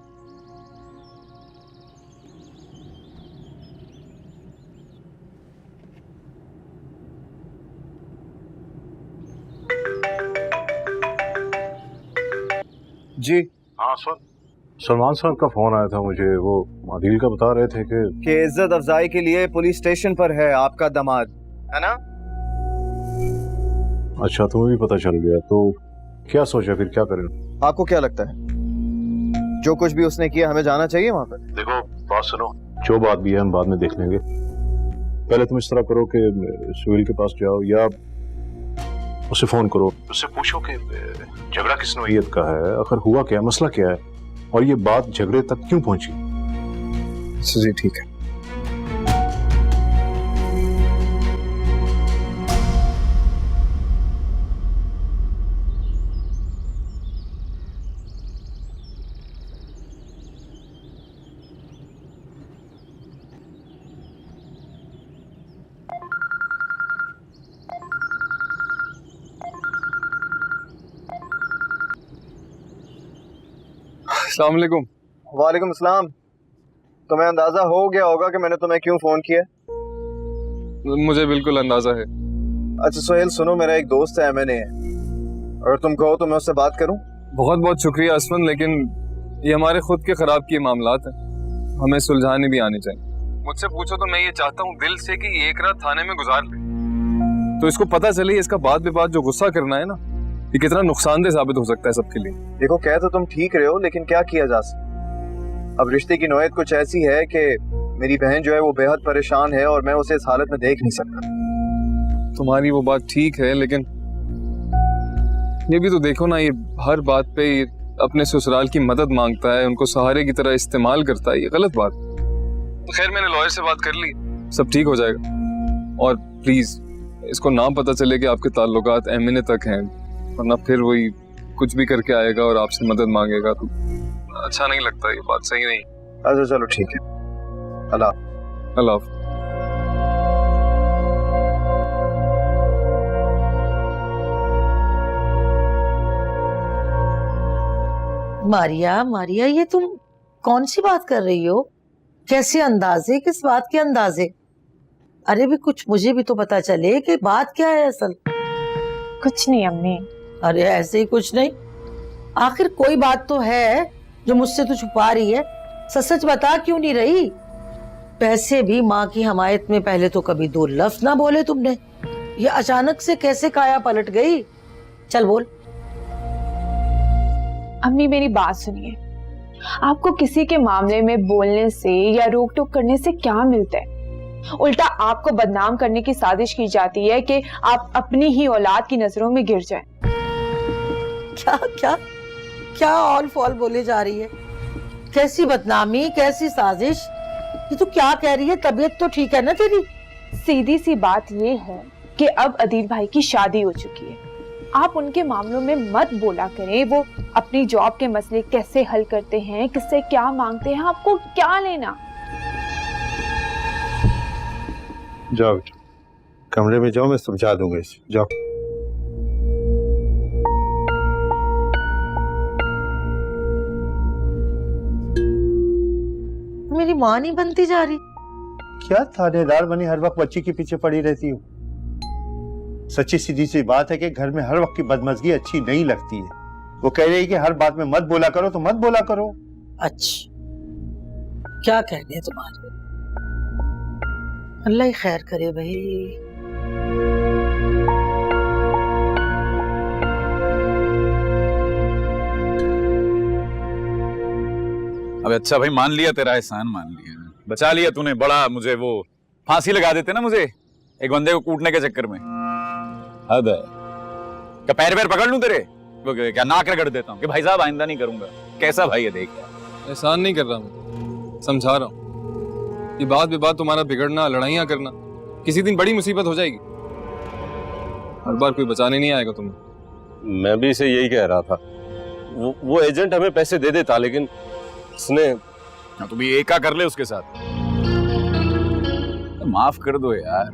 जी हाँ सुन, सलमान साहब का फोन आया था मुझे, वो आदिल का बता रहे थे कि इज्जत अफजाई के लिए पुलिस स्टेशन पर है आपका दामाद, है ना? अच्छा तुम्हें भी पता चल गया, तो क्या सोचा फिर क्या करें? आपको क्या लगता है जो कुछ भी उसने किया हमें जाना चाहिए वहां पर? देखो बात सुनो, जो बात भी है हम बाद में देख लेंगे। पहले तुम इस तरह करो कि सुहेल के पास जाओ या उसे फोन करो, उससे पूछो कि झगड़ा किस नौइयत का है, आखिर हुआ क्या, मसला क्या है और ये बात झगड़े तक क्यों पहुंची। जी ठीक है। अस्सलाम वालेकुम। वालेकुम अस्सलाम। तुम्हें अंदाजा हो गया होगा कि मैंने तुम्हें क्यों फोन किया? मुझे बिल्कुल अंदाजा है। अच्छा सुहेल सुनो, मेरा एक दोस्त है एमएनए है, अगर तुम कहो तो मैं उससे बात करूं? बहुत बहुत शुक्रिया असफन, लेकिन ये हमारे खुद के खराब किए मामलात हैं, हमें सुलझाने भी आने चाहिए। मुझसे पूछो तो मैं ये चाहता हूँ दिल से कि एक रात थाने में गुजार ले, तो इसको पता चले इसका बाद बेबाद जो गुस्सा करना है ना, ये कितना नुकसानदेह साबित हो सकता है सबके लिए। देखो कह तो तुम ठीक रहे हो, लेकिन क्या किया जा सकता। अब रिश्ते की नौयत कुछ ऐसी है कि मेरी बहन जो है वो बेहद परेशान है और मैं उसे इस हालत में देख नहीं सकता। तुम्हारी वो बात ठीक है, लेकिन ये भी तो देखो ना, ये हर बात पे ये अपने ससुराल की मदद मांगता है, उनको सहारे की तरह इस्तेमाल करता है, ये गलत बात। तो खैर मैंने लॉयर से बात कर ली, सब ठीक हो जाएगा। और प्लीज इसको ना पता चले कि आपके ताल्लुकात एमएनए तक हैं, वरना फिर वही कुछ भी करके आएगा और आपसे मदद मांगेगा, तो अच्छा नहीं लगता, ये बात सही नहीं। अच्छा चलो ठीक है, अल्लाह हाफिज़। मारिया मारिया, ये तुम कौन सी बात कर रही हो? कैसे अंदाजे, किस बात के अंदाजे? अरे भी कुछ मुझे भी तो पता चले कि बात क्या है असल। कुछ नहीं अम्मी। अरे ऐसे ही कुछ नहीं, आखिर कोई बात तो है जो मुझसे तो छुपा रही है। सच सच बता, क्यों नहीं रही? पैसे भी माँ की हमायत में पहले तो कभी दो लफ्ज ना बोले तुमने, ये अचानक से कैसे काया पलट गई? चल बोल। अम्मी मेरी बात सुनिए, आपको किसी के मामले में बोलने से या रोक टोक करने से क्या मिलता है? उल्टा आपको बदनाम करने की साजिश की जाती है कि आप अपनी ही औलाद की नजरों में गिर जाएं। क्या क्या क्या ऑल फॉल बोले जा रही है? कैसी बदनामी, कैसी साजिश? ये तो क्या कह रही है? तबीयत तो ठीक है ना तेरी? सीधी सी बात ये है कि अब अदील भाई की शादी हो चुकी है, आप उनके मामलों में मत बोला करें। वो अपनी जॉब के मसले कैसे हल करते हैं, किससे क्या मांगते हैं, आपको क्या लेना? जाओ बेटा, कमरे में जाओ, मैं समझा दूंगा इसे। जाओ। मेरी माँ नहीं बनती जा रही। क्या थानेदार बनी हर वक्त बच्ची के पीछे पड़ी रहती हो? सच्ची सीधी सी बात है कि घर में हर वक्त की बदमजगी अच्छी नहीं लगती है। वो कह रही है कि हर बात में मत बोला करो, तो मत बोला करो। अच्छा, क्या कहने हैं तुम्हारे? अल्लाह ही खैर करे भाई। अबे अच्छा भाई, मान लिया, तेरा एहसान मान लिया, बचा लिया तूने। बड़ा मुझे वो फांसी लगा देते ना मुझे एक बंदे को कूटने के चक्कर में। हद है। क्या पैर पैर पकड़ लूं तेरे? क्या नाक रगड़ देता हूँ कि भाई साहब आइंदा नहीं करूंगा? कैसा भाई है, देख। एहसान नहीं कर रहा मैं, समझा रहा हूँ। ये बात बेबात तुम्हारा बिगड़ना, लड़ाइयाँ करना, किसी दिन बड़ी मुसीबत हो जाएगी। हर बार कोई बचाने नहीं आएगा तुम्हें। मैं भी इसे यही कह रहा था। वो एजेंट हमें पैसे दे देता, लेकिन उसने तू भी एका कर ले उसके साथ। माफ कर दो यार,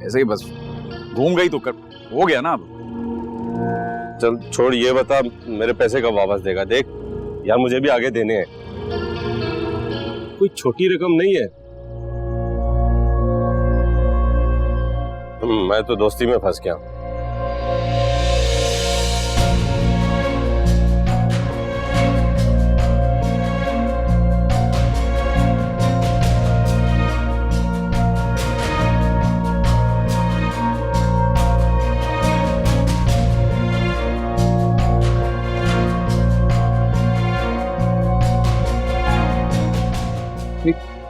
ऐसे ही बस घूम गई तो कर हो गया ना। अब चल छोड़, ये बता मेरे पैसे कब वापस देगा? देख यार मुझे भी आगे देने हैं, कोई छोटी रकम नहीं है। मैं तो दोस्ती में फंस गया।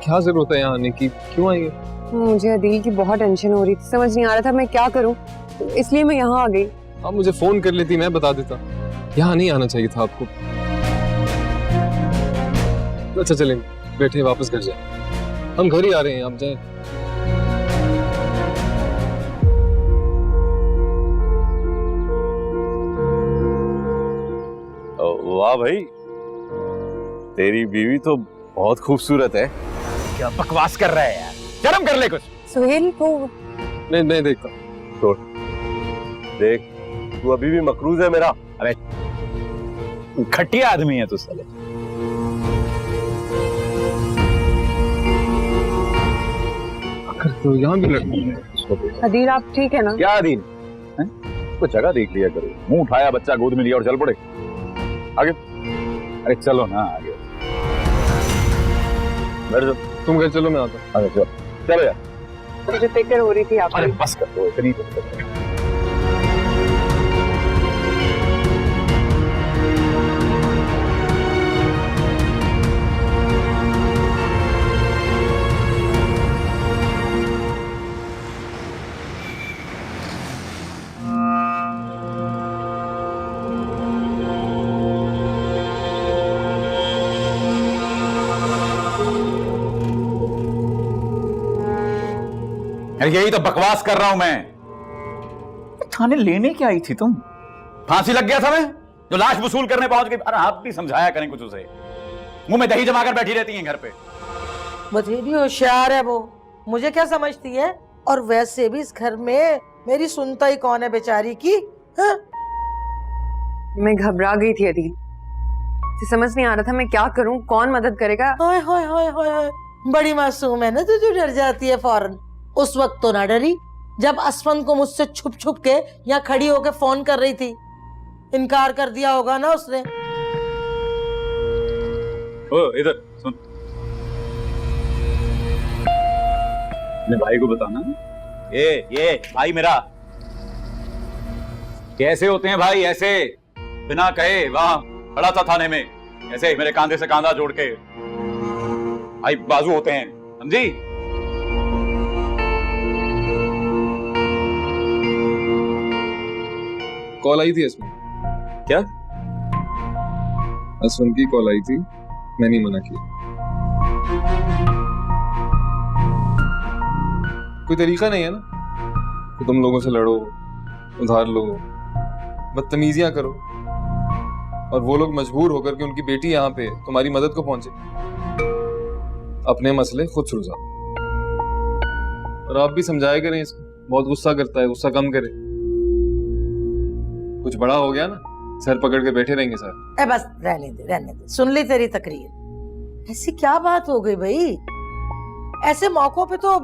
क्या जरूरत है यहाँ आने की? क्यों आई है? मुझे अदील की बहुत टेंशन हो रही थी, समझ नहीं आ रहा था मैं क्या करूं, इसलिए मैं यहाँ आ गई। आप मुझे फोन कर लेती, मैं बता देता। यहाँ नहीं आना चाहिए था आपको। अच्छा चलें, बैठे वापस घर जाए। हम घर ही आ रहे हैं, आप जाएं। वाह भाई, तेरी बीवी तो बहुत खूबसूरत है। क्या बकवास कर रहा है यार, शर्म कर ले कुछ। सुहेल को मैं देखता। छोड़, देख तू अभी भी मकरूज है मेरा। अरे घटिया आदमी है तू साले। तो यहाँ भी लड़का। अदील आप ठीक है ना? क्या अदील? कुछ जगह देख लिया करो, मुंह उठाया, बच्चा गोद में लिया और चल पड़े आगे। अरे चलो ना आगे। तुम घर चलो, मैं आता हूँ। अरे चलो यार, मुझे फिक्र हो रही थी आपकी। अरे बस कर दो, इतनी यही तो बकवास कर रहा हूं मैं। थाने लेने क्या आई थी तुम? फांसी लग गया था मैं जो लाश वसूल करने पहुंच गई। अरे आप भी समझाया करें कुछ उसे, मुंह में दही जमाकर बैठी रहती हैं घर पे। बथेरी होशियार है वो, मुझे क्या समझती है? और वैसे भी इस घर में मेरी सुनता ही कौन है बेचारी की। हाँ? मैं घबरा गई थी अदील, समझ नहीं आ रहा था मैं क्या करूं, कौन मदद करेगा। हाय हाय हाय हाय, बड़ी मासूम है ना तू जो डर जाती है फौरन। उस वक्त तो ना डरी जब असफन को मुझसे छुप छुप के यहाँ खड़ी होकर फोन कर रही थी। इनकार कर दिया होगा ना उसने। ओ इधर सुन, अपने भाई को बताना। ये भाई मेरा कैसे होते हैं भाई, ऐसे बिना कहे वहां खड़ा था थाने में, ऐसे मेरे कांधे से कांधा जोड़ के भाई बाजू होते हैं, समझी? कॉल आई थी असमन। क्या? असमन की कॉल आई थी, मैंने मना किया। कोई तरीका नहीं है ना कि तुम लोगों से लड़ो, उधार लो, बदतमीजियां करो और वो लोग मजबूर होकर के उनकी बेटी यहाँ पे तुम्हारी मदद को पहुंचे। अपने मसले खुद सुलझाओ। और आप भी समझाया करें इसको, बहुत गुस्सा करता है, गुस्सा कम करे। कुछ बड़ा हो गया ना, सर पकड़ के बैठे रहेंगे सर। बस रहने दे रहने दे, सुन ली तेरी तकरीर। ऐसी क्या बात हो गई भाई? ऐसे मौकों पे तो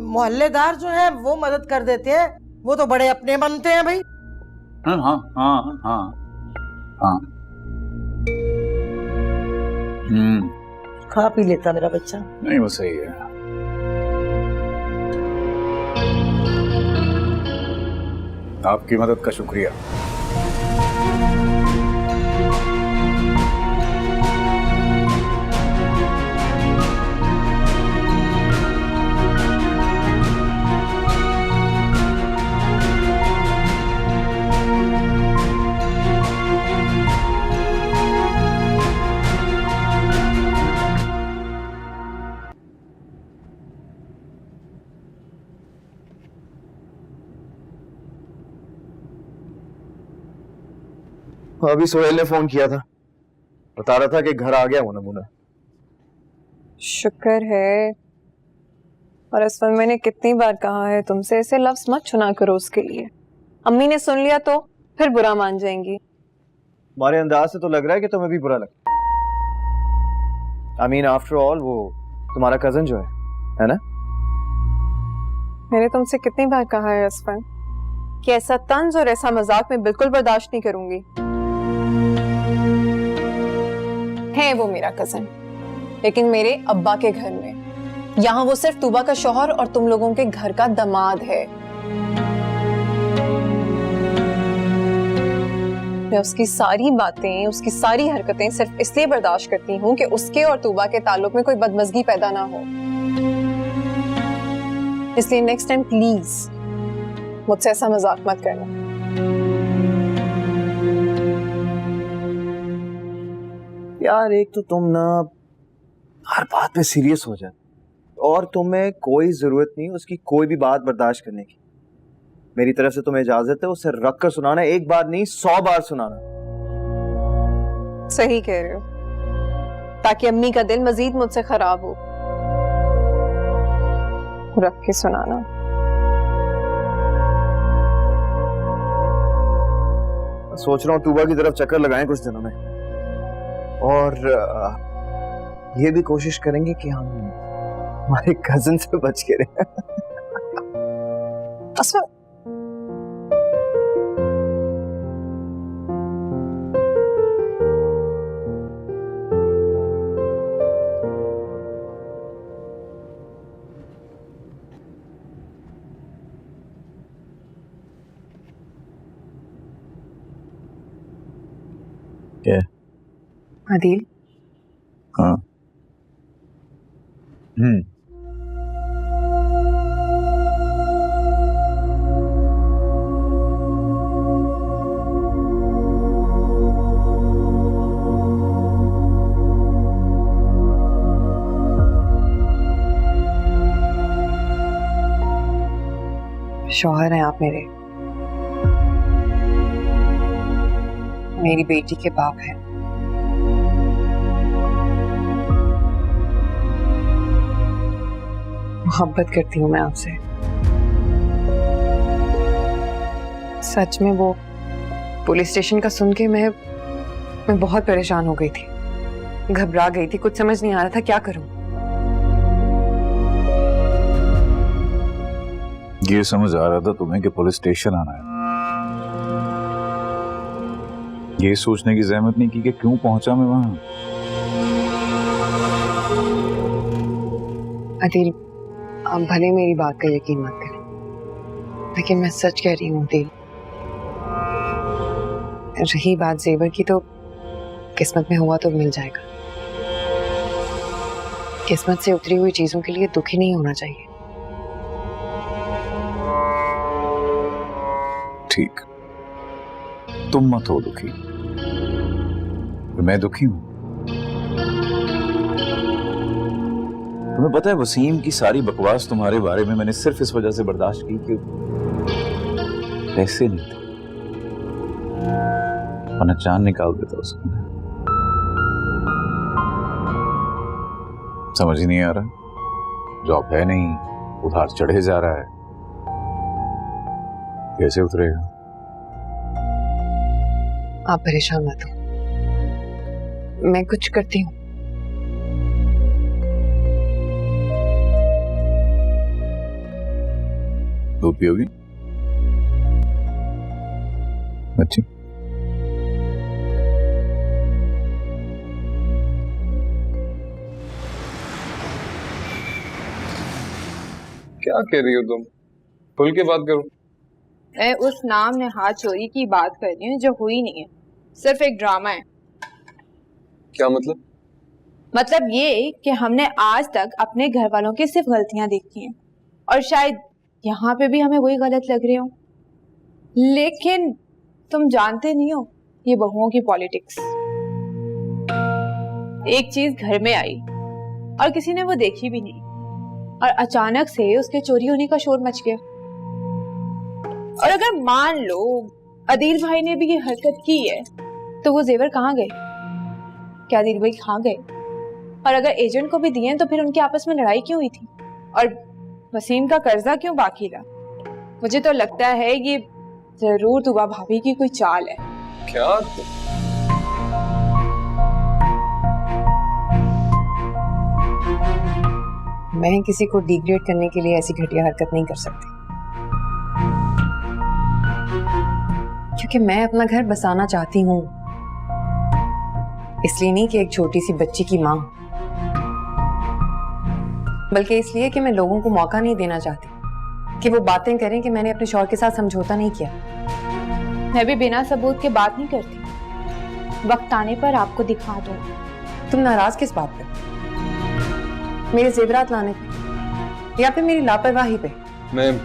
मोहल्लेदार जो है वो मदद कर देते हैं, वो तो बड़े अपने बनते हैं भाई। हाँ हाँ हाँ हाँ हाँ। खा पी लेता मेरा बच्चा। नहीं वो सही है। आपकी मदद का शुक्रिया। अभी सोहेल ने फोन किया था, बता रहा था कि घर आ गया वो नमूना। शुक्र है और असफल मैंने कितनी बार कहा है तुमसे ऐसे लफ्ज मत चुना करो उसके लिए। अम्मी ने सुन लिया तो फिर बुरा मान जाएंगी। तुम्हारे अंदाज से तो लग रहा है कि तुम्हें भी बुरा लगता है। I mean, आफ्टर ऑल वो तुम्हारा कजन जो है ना? मैंने तुमसे कितनी बार कहा है असफल कि ऐसा तंज और ऐसा मजाक मैं बिल्कुल बर्दाश्त नहीं करूंगी। है वो मेरा कजन, लेकिन मेरे अब्बा के घर में। यहाँ वो सिर्फ तूबा का शौहर और तुम लोगों के घर का दामाद है। मैं उसकी सारी बातें, उसकी सारी हरकतें सिर्फ इसलिए बर्दाश्त करती हूँ कि उसके और तूबा के ताल्लुक में कोई बदमज़गी पैदा ना हो। इसलिए नेक्स्ट टाइम प्लीज मुझसे ऐसा मजाक मत करना। यार एक तो तुम ना हर बात पे सीरियस हो जाते, और तुम्हें कोई जरूरत नहीं उसकी कोई भी बात बर्दाश्त करने की। मेरी तरफ से तुम्हें इजाजत है उसे रख कर सुनाना, एक बार नहीं 100 बार सुनाना। सही कह रहे हो, ताकि अम्मी का दिल मजीद मुझसे खराब हो। रख के सुनाना। सोच रहा हूँ तूबा की तरफ चक्कर लगाएं कुछ दिनों में, और ये भी कोशिश करेंगे कि हम हमारे कजिन से बच के रहें। असफल क्या? आदिल, हाँ। शौहर हैं आप मेरी बेटी के बाप हैं। मोहब्बत करती हूँ मैं आपसे। सच में वो पुलिस स्टेशन का सुन के मैं बहुत परेशान हो गई थी, घबरा गई थी, कुछ समझ नहीं आ रहा था क्या करूं। ये समझ आ रहा था तुम्हें कि पुलिस स्टेशन आना है, ये सोचने की जहमत नहीं की कि क्यों पहुंचा मैं वहां। अदिल, आप भले मेरी बात का यकीन मत करें, लेकिन मैं सच कह रही हूँ अदिल। रही बात जेवर की, तो किस्मत में हुआ तो मिल जाएगा। किस्मत से उतरी हुई चीजों के लिए दुखी नहीं होना चाहिए। ठीक, तुम मत हो दुखी, मैं दुखी हूं। तुम्हें पता है वसीम की सारी बकवास तुम्हारे बारे में मैंने सिर्फ इस वजह से बर्दाश्त की कि पैसे नहीं थे, वरना जान निकाल देता उसको। समझ ही नहीं आ रहा, जॉब है नहीं, उधार चढ़े जा रहा है, कैसे उतरेगा? आप परेशान मत हो, मैं कुछ करती हूँ। दूध पियोगी? अच्छी। क्या कह रही हो तुम? खुल के बात करो। मैं उस नाम ने हाथ चोरी की बात कर रही हूँ जो हुई नहीं है, सिर्फ एक ड्रामा है। क्या मतलब? मतलब ये कि हमने आज तक अपने घर वालों की सिर्फ गलतियां देखी हैं, और शायद यहाँ पे भी हमें वही गलत लग रहे हो। लेकिन तुम जानते नहीं हो ये बहुओं की पॉलिटिक्स। एक चीज घर में आई और किसी ने वो देखी भी नहीं, और अचानक से उसके चोरी होने का शोर मच गया। और अगर मान लो अदील भाई ने भी ये हरकत की है, तो वो जेवर कहाँ गए? क्या अदील भाई कहाँ गए? और अगर एजेंट को भी दिए तो फिर उनकी आपस में लड़ाई क्यों हुई थी? और वसीम का कर्जा क्यों बाकी रहा? मुझे तो लगता है ये जरूर तुबा भाभी की कोई चाल है। क्या? मैं किसी को डिग्रेड करने के लिए ऐसी घटिया हरकत नहीं कर सकती, क्योंकि मैं अपना घर बसाना चाहती हूँ, इसलिए नहीं कि एक छोटी सी बच्ची की माँ, बल्कि इसलिए कि मैं लोगों को मौका नहीं देना चाहती कि वो बातें करें कि मैंने अपने शौहर के साथ समझौता नहीं किया। मैं भी बिना सबूत के बात नहीं करती, वक्त आने पर आपको दिखा दूंगी। तुम नाराज किस बात पे? मेरे जेवरात लाने पे या फिर मेरी लापरवाही पे? मैं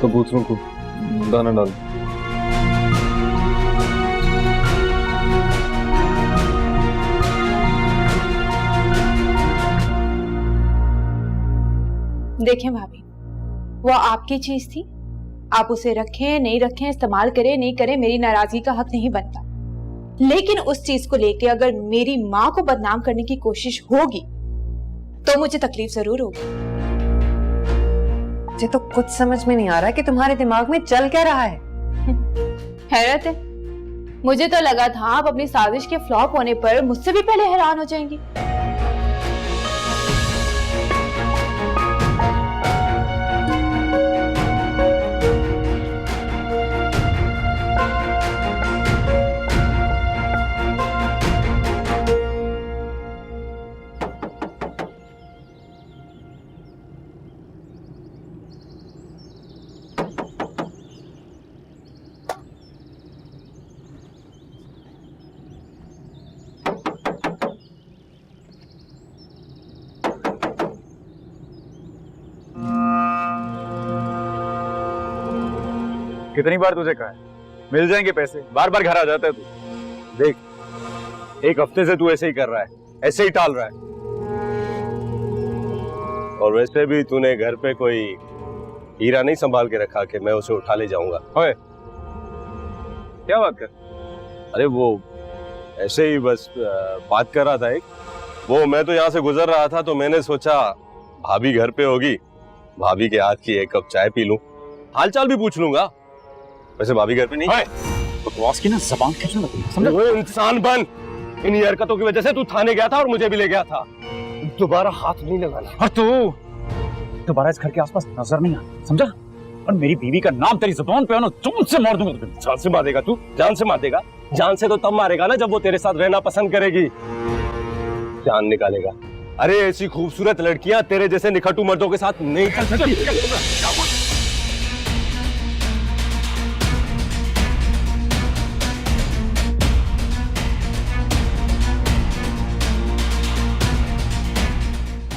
कबूतरों को दाना डाल। देखें भाभी, वो आपकी चीज थी, आप उसे रखें नहीं रखें, इस्तेमाल करें नहीं करें, मेरी नाराजगी का हक नहीं बनता। लेकिन उस चीज को लेके अगर मेरी माँ को बदनाम करने की कोशिश होगी तो मुझे तकलीफ जरूर होगी। मुझे तो कुछ समझ में नहीं आ रहा कि तुम्हारे दिमाग में चल क्या रहा है। हैरत है, मुझे तो लगा था आप अपनी साजिश के फ्लॉप होने पर मुझसे भी पहले हैरान हो जाएंगी। कितनी बार तुझे कहा है मिल जाएंगे पैसे, बार बार घर आ जाता है तू। देख, एक हफ्ते से तू ऐसे ही कर रहा है, ऐसे ही टाल रहा है। और वैसे भी तूने घर पे कोई हीरा नहीं संभाल के रखा कि मैं उसे उठा ले जाऊंगा। ओए, क्या बात कर? अरे वो ऐसे ही बस बात कर रहा था एक। वो मैं तो यहाँ से गुजर रहा था तो मैंने सोचा भाभी घर पे होगी, भाभी के हाथ की एक कप चाय पी लूं, हालचाल भी पूछ लूंगा। वैसे भाभी घर पे नहीं। बकवास की ना जबान खींचने लगी, समझा? वो इंसान बन, इन हरकतों की वजह से तू थाने गया था और मुझे भी ले गया था। दोबारा हाथ नहीं लगाना। और तू दोबारा इस घर के आसपास नजर नहीं आना, समझा? और मेरी बीवी का नाम तेरी जुबान पे आना, जान से मार दूंगा तुझे। जान से मारेगा तू? जान से मारेगा? जान से तो तब मारेगा ना जब वो तेरे साथ रहना पसंद करेगी, जान निकालेगा। अरे ऐसी खूबसूरत लड़कियां तेरे जैसे निखटू मर्दों के साथ नहीं कर सकती।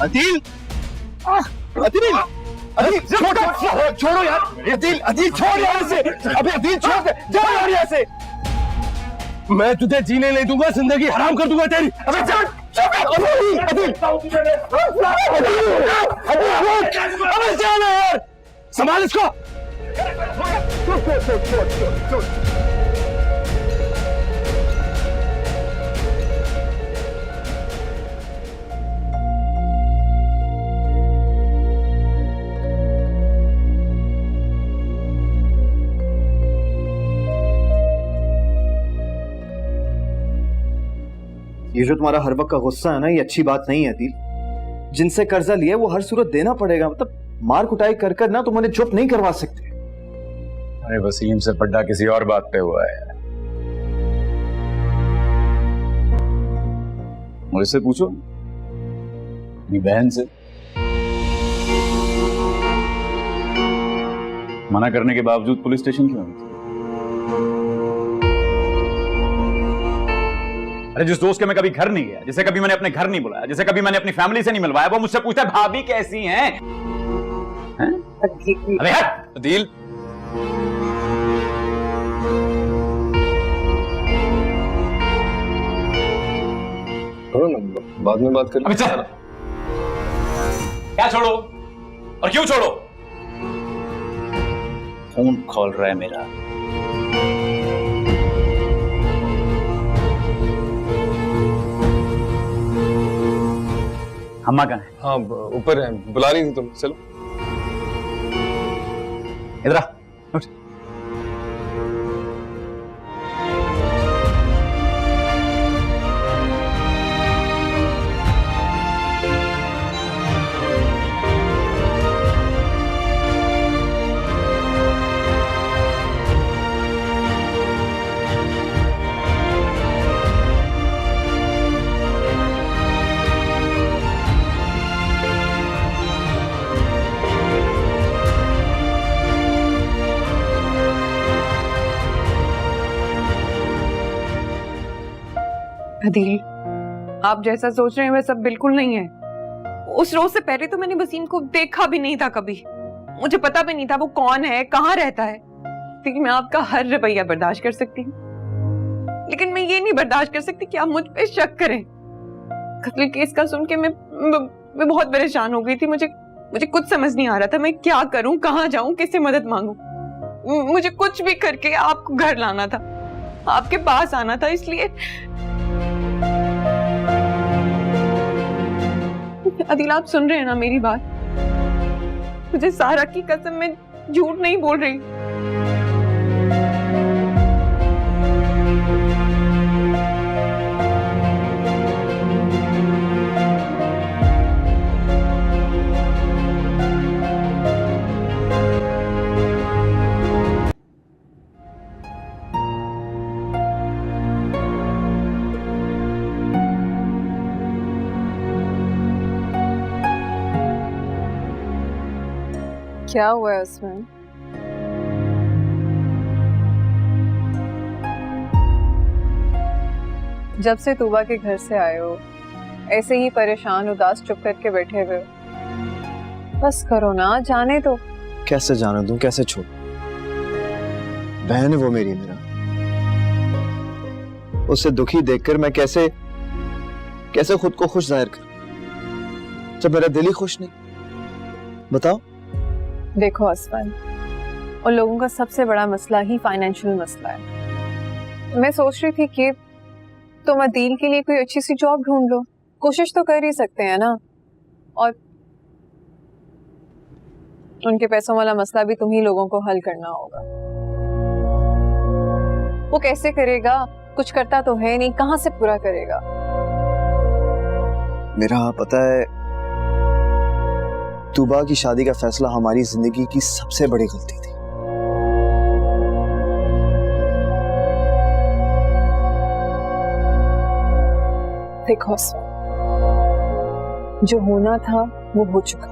अदिल, अदिल, अदिल, छोड़ो यार, अदिल छोड़ यार इसे। अबे अदिल छोड़ दे, जाओ यार यहाँ से। मैं तुझे जीने नहीं दूंगा, जिंदगी हराम कर दूंगा तेरी। अबे चल, अदिल, अबे चल यार, संभाल इसको। ये जो तुम्हारा हर वक्त का गुस्सा है ना, ये अच्छी बात नहीं है दिल। जिनसे कर्जा लिया वो हर सूरत देना पड़ेगा, मतलब मार कुटाई कर कर ना तुम उन्हें चुप नहीं करवा सकते। अरे वसीम से पड्डा किसी और बात पे हुआ है। मुझसे पूछो, अपनी बहन से। मना करने के बावजूद पुलिस स्टेशन क्यों आई? अरे जिस दोस्त के मैं कभी घर नहीं गया, जिसे कभी मैंने अपने घर नहीं बुलाया, जिसे कभी मैंने अपनी फैमिली से नहीं मिलवाया, वो मुझसे पूछता है भाभी कैसी हैं? अरे हट अदील। बाद में बात कर। अबे चल। क्या छोड़ो और क्यों छोड़ो? फोन कॉल रहा है मेरा। अम्मा कहाँ है? हाँ ऊपर है, बुला रही थी तुम, चलो इधर आ, उठ। अदील, आप जैसा सोच रहे हैं वह सब बिल्कुल नहीं है। उस रोज से पहले तो मैंने वसीम को देखा भी नहीं था कभी, मुझे पता भी नहीं था वो कौन है, कहाँ रहता है। लेकिन मैं आपका हर रवैया बर्दाश्त कर सकती हूँ, लेकिन मैं ये नहीं बर्दाश्त कर सकती कि आप मुझ पे शक करें। कत्ल केस का सुन के मैं बहुत परेशान हो गई थी। मुझे कुछ समझ नहीं आ रहा था मैं क्या करूं, कहाँ जाऊं, किससे मदद मांगूं। मुझे कुछ भी करके आपको घर लाना था, आपके पास आना था। इसलिए अदिल, आप सुन रहे हैं ना मेरी बात? मुझे सारा की कसम, मैं झूठ नहीं बोल रही। क्या हुआ है उसमें? जब से तूबा के घर से आए हो ऐसे ही परेशान उदास चुप करके बैठे हुए हो। बस करो ना, जाने दो। कैसे जाने दूं, कैसे छोड़? बहन है वो मेरी, मेरा उसे दुखी देखकर मैं कैसे खुद को खुश जाहिर करूं जब मेरा दिल ही खुश नहीं? बताओ। देखो असफन, उन लोगों का सबसे बड़ा मसला ही फाइनेंशियल मसला है। मैं सोच रही थी कि तुम अदील के लिए कोई अच्छी सी जॉब ढूंढ लो, कोशिश तो कर ही सकते हैं ना। और उनके पैसों वाला मसला भी तुम ही लोगों को हल करना होगा। वो कैसे करेगा? कुछ करता तो है नहीं, कहां से पूरा करेगा? मेरा पता है, तूबा की शादी का फैसला हमारी जिंदगी की सबसे बड़ी गलती थी। देखो, जो होना था वो हो चुका।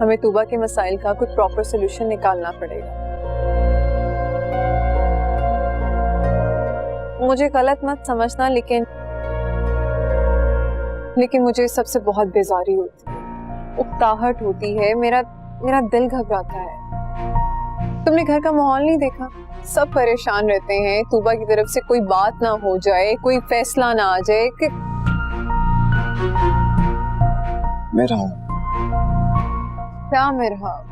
हमें तूबा के मसाइल का कुछ प्रॉपर सोल्यूशन निकालना पड़ेगा। मुझे गलत मत समझना, लेकिन मुझे सबसे बहुत बेजारी होती है, उकताहट होती है, मेरा दिल घबराता है। तुमने घर का माहौल नहीं देखा? सब परेशान रहते हैं, तूबा की तरफ से कोई बात ना हो जाए, कोई फैसला ना आ जाए कि मेरा क्या मेरा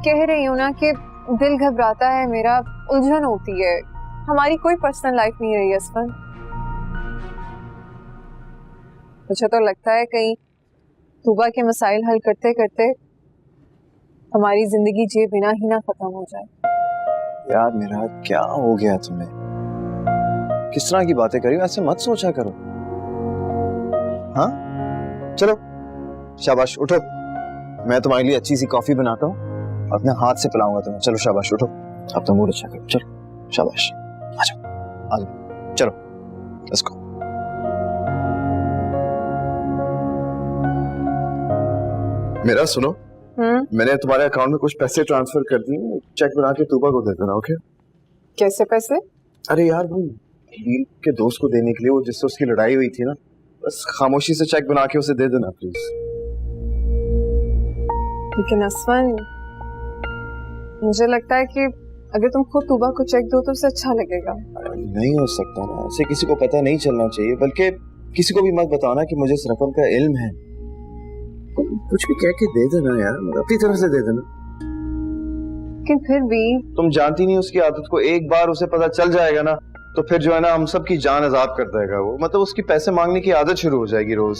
कह रही हूँ ना कि दिल घबराता है मेरा, उलझन होती है। हमारी कोई पर्सनल लाइफ नहीं रही असफन। मुझे तो लगता है कहीं तूबा के मसाइल हल करते करते हमारी जिंदगी जिए बिना ही ना खत्म हो जाए। यार मेरा क्या हो गया तुम्हें? किस तरह की बातें करी? ऐसे मत सोचा करो। हाँ चलो शाबाश, उठो, मैं तुम्हारे लिए अच्छी सी कॉफी बनाता हूँ, अपने हाथ से पिलाऊंगा तुम्हें। चलो शाबाश, उठो, अब तो मूड अच्छा करो। चलो शाबाश, आ जाओ, चलो लेट्स गो। मेरा सुनो, मैंने तुम्हारे अकाउंट में कुछ पैसे ट्रांसफर कर दिए, चेक बना के तूबा को दे देना। ओके? कैसे पैसे? अरे यार वो नील के दोस्त को देने के लिए, वो जिससे उसकी लड़ाई हुई थी ना, बस खामोशी से चेक बना के उसे दे देना प्लीज। लेकिन असफन, मुझे लगता है कि अगर तुम खुद तूबा को चेक दो तो उसे अच्छा लगेगा। नहीं हो सकता ना, ऐसे किसी को पता नहीं चलना चाहिए, बल्कि किसी को भी मत बताना कि मुझे इस रकम का इल्म है। कुछ भी कह के दे देना यार, अपनी तरफ से दे देना। लेकिन फिर भी तुम जानती नहीं उसकी आदत को, एक बार उसे पता चल जाएगा ना तो फिर जो है ना हम सब की जान आजाद कर देगा वो, मतलब उसकी पैसे मांगने की आदत शुरू हो जाएगी रोज।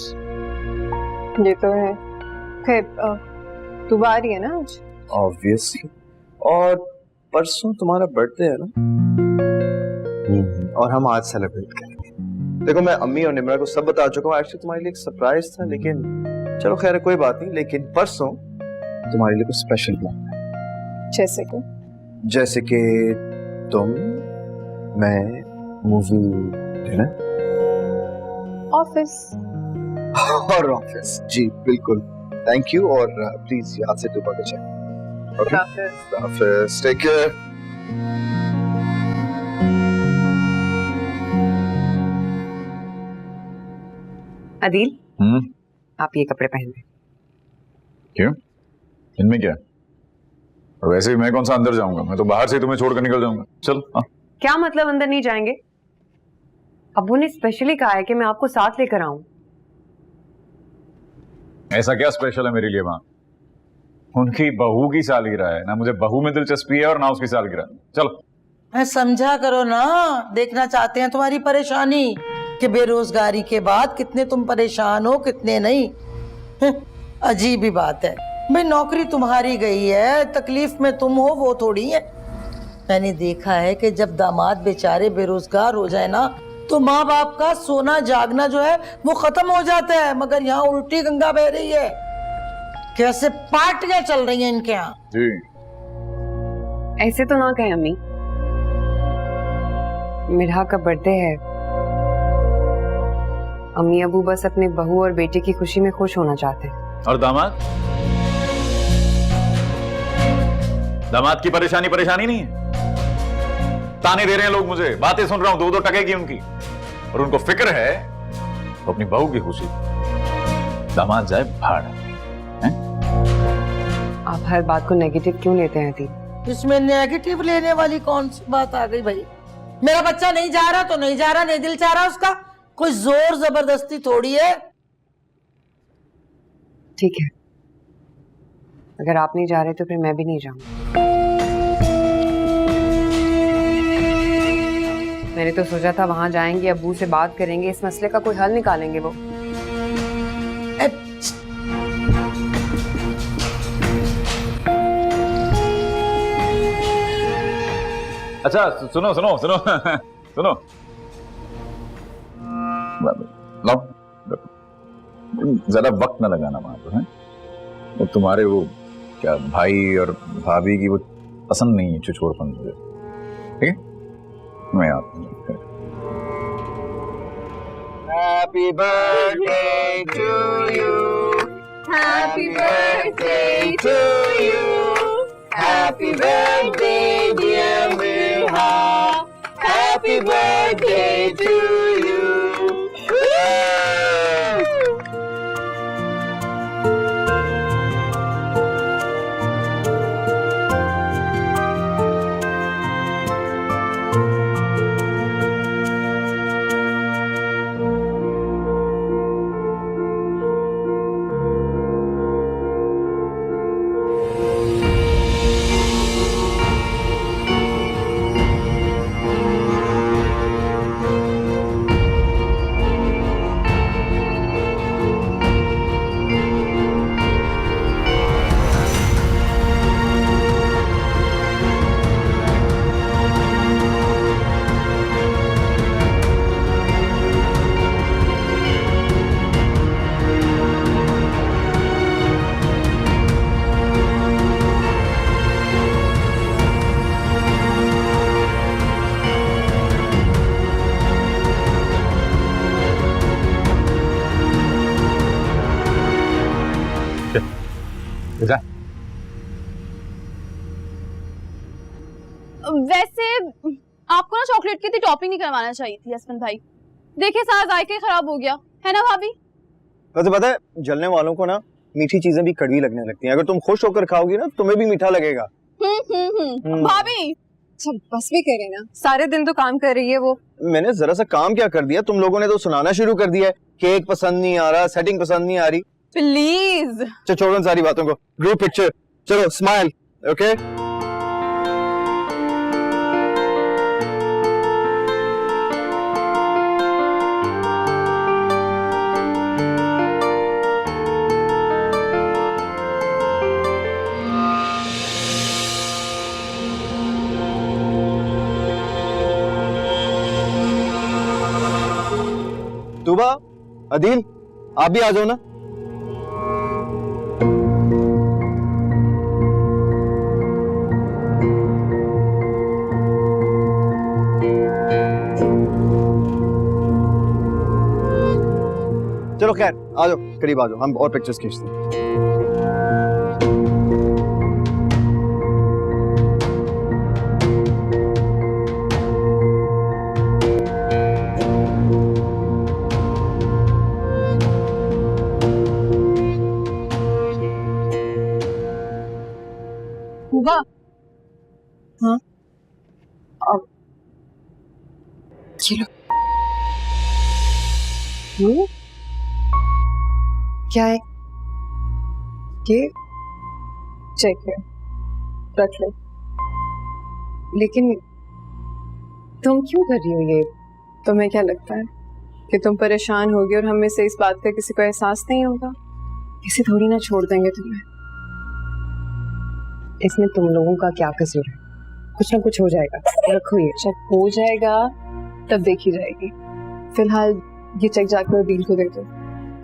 ये तो है। खैर तू आ रही है ना आज? ऑब्वियसली। और परसों तुम्हारा बर्थडे है ना, और हम आज सेलिब्रेट करेंगे। देखो मैं अम्मी और निम्रा को सब बता चुका हूँ, एक्चुअली तुम्हारे लिए एक सरप्राइज था, लेकिन चलो खैर कोई बात नहीं। लेकिन परसों तुम्हारे लिए कुछ स्पेशल प्लान है। जैसे कि तुम, मैं, मूवी, डिनर ऑफिस। और ऑफिस। जी बिल्कुल, थैंक यू। और प्लीज याद से दुबा के check. Office, take care. Adeel, आप ये कपड़े पहन लें। क्यों, इनमें क्या? और वैसे भी मैं कौन सा अंदर जाऊंगा, मैं तो बाहर से तुम्हें छोड़कर निकल जाऊंगा। चल। क्या मतलब अंदर नहीं जाएंगे? अब्बू ने स्पेशली कहा है कि मैं आपको साथ लेकर आऊं। ऐसा क्या स्पेशल है मेरे लिए वहां? उनकी बहू की सालगिरह है ना, मुझे बहू में दिलचस्पी है और ना उसकी सालगिरह। चलो। मैं समझा करो ना, देखना चाहते हैं तुम्हारी परेशानी कि बेरोजगारी के बाद कितने तुम परेशान हो, कितने नहीं। अजीब ही बात है भाई, नौकरी तुम्हारी गई है, तकलीफ में तुम हो वो थोड़ी है। मैंने देखा है कि जब दामाद बेचारे बेरोजगार हो जाए ना, तो माँ बाप का सोना जागना जो है वो खत्म हो जाता है। मगर यहाँ उल्टी गंगा बह रही है। कैसे पार्टियां चल रही हैं इनके यहाँ। जी ऐसे तो ना कहें अम्मी, मिरा का बर्थडे है। अम्मी अबू बस अपने बहू और बेटे की खुशी में खुश होना चाहते हैं। और दामाद? दामाद की परेशानी परेशानी नहीं है। ताने दे रहे हैं लोग मुझे, बातें सुन रहा हूं 2-2 टके की उनकी, और उनको फिक्र है तो अपनी बहू की खुशी, दामाद जाए भाड़। आप हर बात को नेगेटिव क्यों लेते हैं? इसमें नेगेटिव लेने वाली कौन सी बात आ गई भाई? मेरा बच्चा नहीं जा रहा तो नहीं जा रहा, नहीं दिल चाह रहा उसका, कोई जोर जबरदस्ती थोड़ी है। ठीक है, अगर आप नहीं जा रहे तो फिर मैं भी नहीं जाऊंगी। मैंने तो सोचा था वहां जाएंगे, अब्बू से बात करेंगे, इस मसले का कोई हल निकालेंगे वो। अच्छा सुनो सुनो सुनो सुनो, लाओ, ज्यादा वक्त न लगाना वहां तो है। वो तुम्हारे वो क्या भाई और भाभी की वो पसंद नहीं है छुछोड़पन मुझे, ठीक है? मैं आता हूँ। Happy birthday to you. Happy birthday to you. Happy birthday dear Mirha. Happy birthday to you. वैसे आपको ना चॉकलेट की इतनी टॉपिंग नहीं करवाना चाहिए थी हसबैंड भाई। देखिए सारा जायका ही खराब हो गया है ना भाभी? वैसे पता है, जलने वालों को ना मीठी चीजें भी कड़वी लगने लगती हैं। अगर तुम खुश होकर खाओगी ना, तुम्हें भी मीठा लगेगा। भाभी अच्छा बस भी करे ना, सारे दिन तो काम कर रही है वो। मैंने जरा सा काम क्या कर दिया, तुम लोगों ने तो सुनाना शुरू कर दिया है। केक पसंद नहीं आ रहा, सेटिंग पसंद नहीं आ रही। प्लीज छोड़ो इन सारी बातों को, ग्रुप पिक्चर, चलो स्माइल, ओके? तुबा, अदील, आप भी आ जाओ ना। चलो खैर आ जाओ, करीब आ जाओ, हम और पिक्चर्स खींचते हैं। हुआ? हाँ, अब ये लो। क्या है ये? चेक है, रख लो। लेकिन तुम क्यों कर रही हो ये? तुम्हें क्या लगता है कि तुम परेशान होगी और हम में से इस बात का किसी को एहसास नहीं होगा? इसे थोड़ी ना छोड़ देंगे तुम्हें। इसमें तुम लोगों का क्या कसूर है? कुछ ना कुछ हो जाएगा, रखो ये। जब हो जाएगा तब देखी जाएगी। फिलहाल ये चेक जाकर अदील को दे दो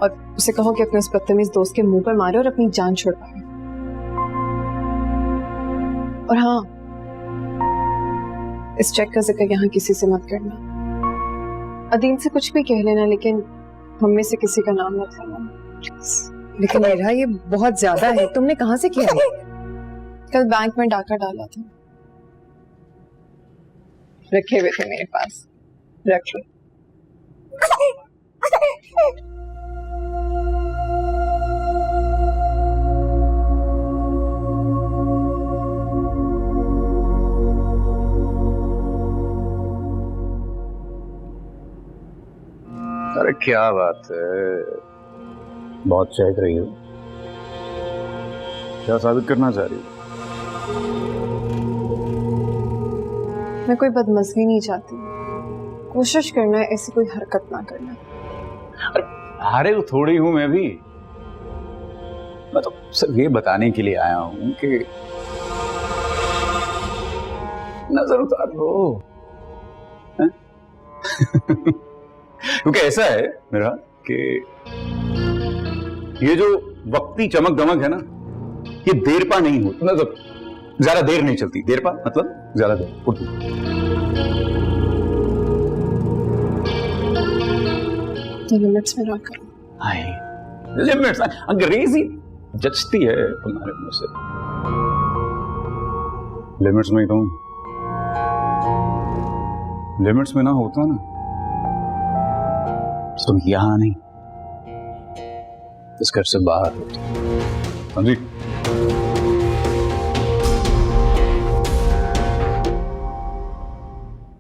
और उसे कहो कि अपने उस बदतमीज दोस्त के मुंह पर मारे और अपनी जान छुड़वाए। और हाँ, इस चेक का जिक्र यहाँ किसी से मत करना। अदील से कुछ भी कह लेना, लेकिन हम में से किसी का नाम मत लेना। लेकिन मेरा ये बहुत ज्यादा है, तुमने कहाँ से किया है? कल बैंक में डाका डाला था, रखे हुए थे मेरे पास, रख लो। अरे क्या बात है, बहुत चहक रही हो। क्या साबित करना चाह रही हो? मैं कोई बदमज़गी नहीं चाहती, कोशिश करना है ऐसी कोई हरकत ना करना। हारे तो थोड़ी हूं मैं भी, मैं तो सिर्फ ये बताने के लिए आया हूं कि नजर उतार लो। क्योंकि ऐसा है मेरा कि ये जो वक्ती चमक दमक है ना, ये देर पा नहीं होती, मतलब ज्यादा देर नहीं चलती। देर पा मतलब ज्यादा देर। उर्दू लिमिट्स में रहा करो। हाय, लिमिट्स, अंग्रेजी जचती है तुम्हारे मुंह से। लिमिट्स में ही तो, लिमिट्स में ना होता ना तुम यहां नहीं, इस घर से बाहर होते। समझी?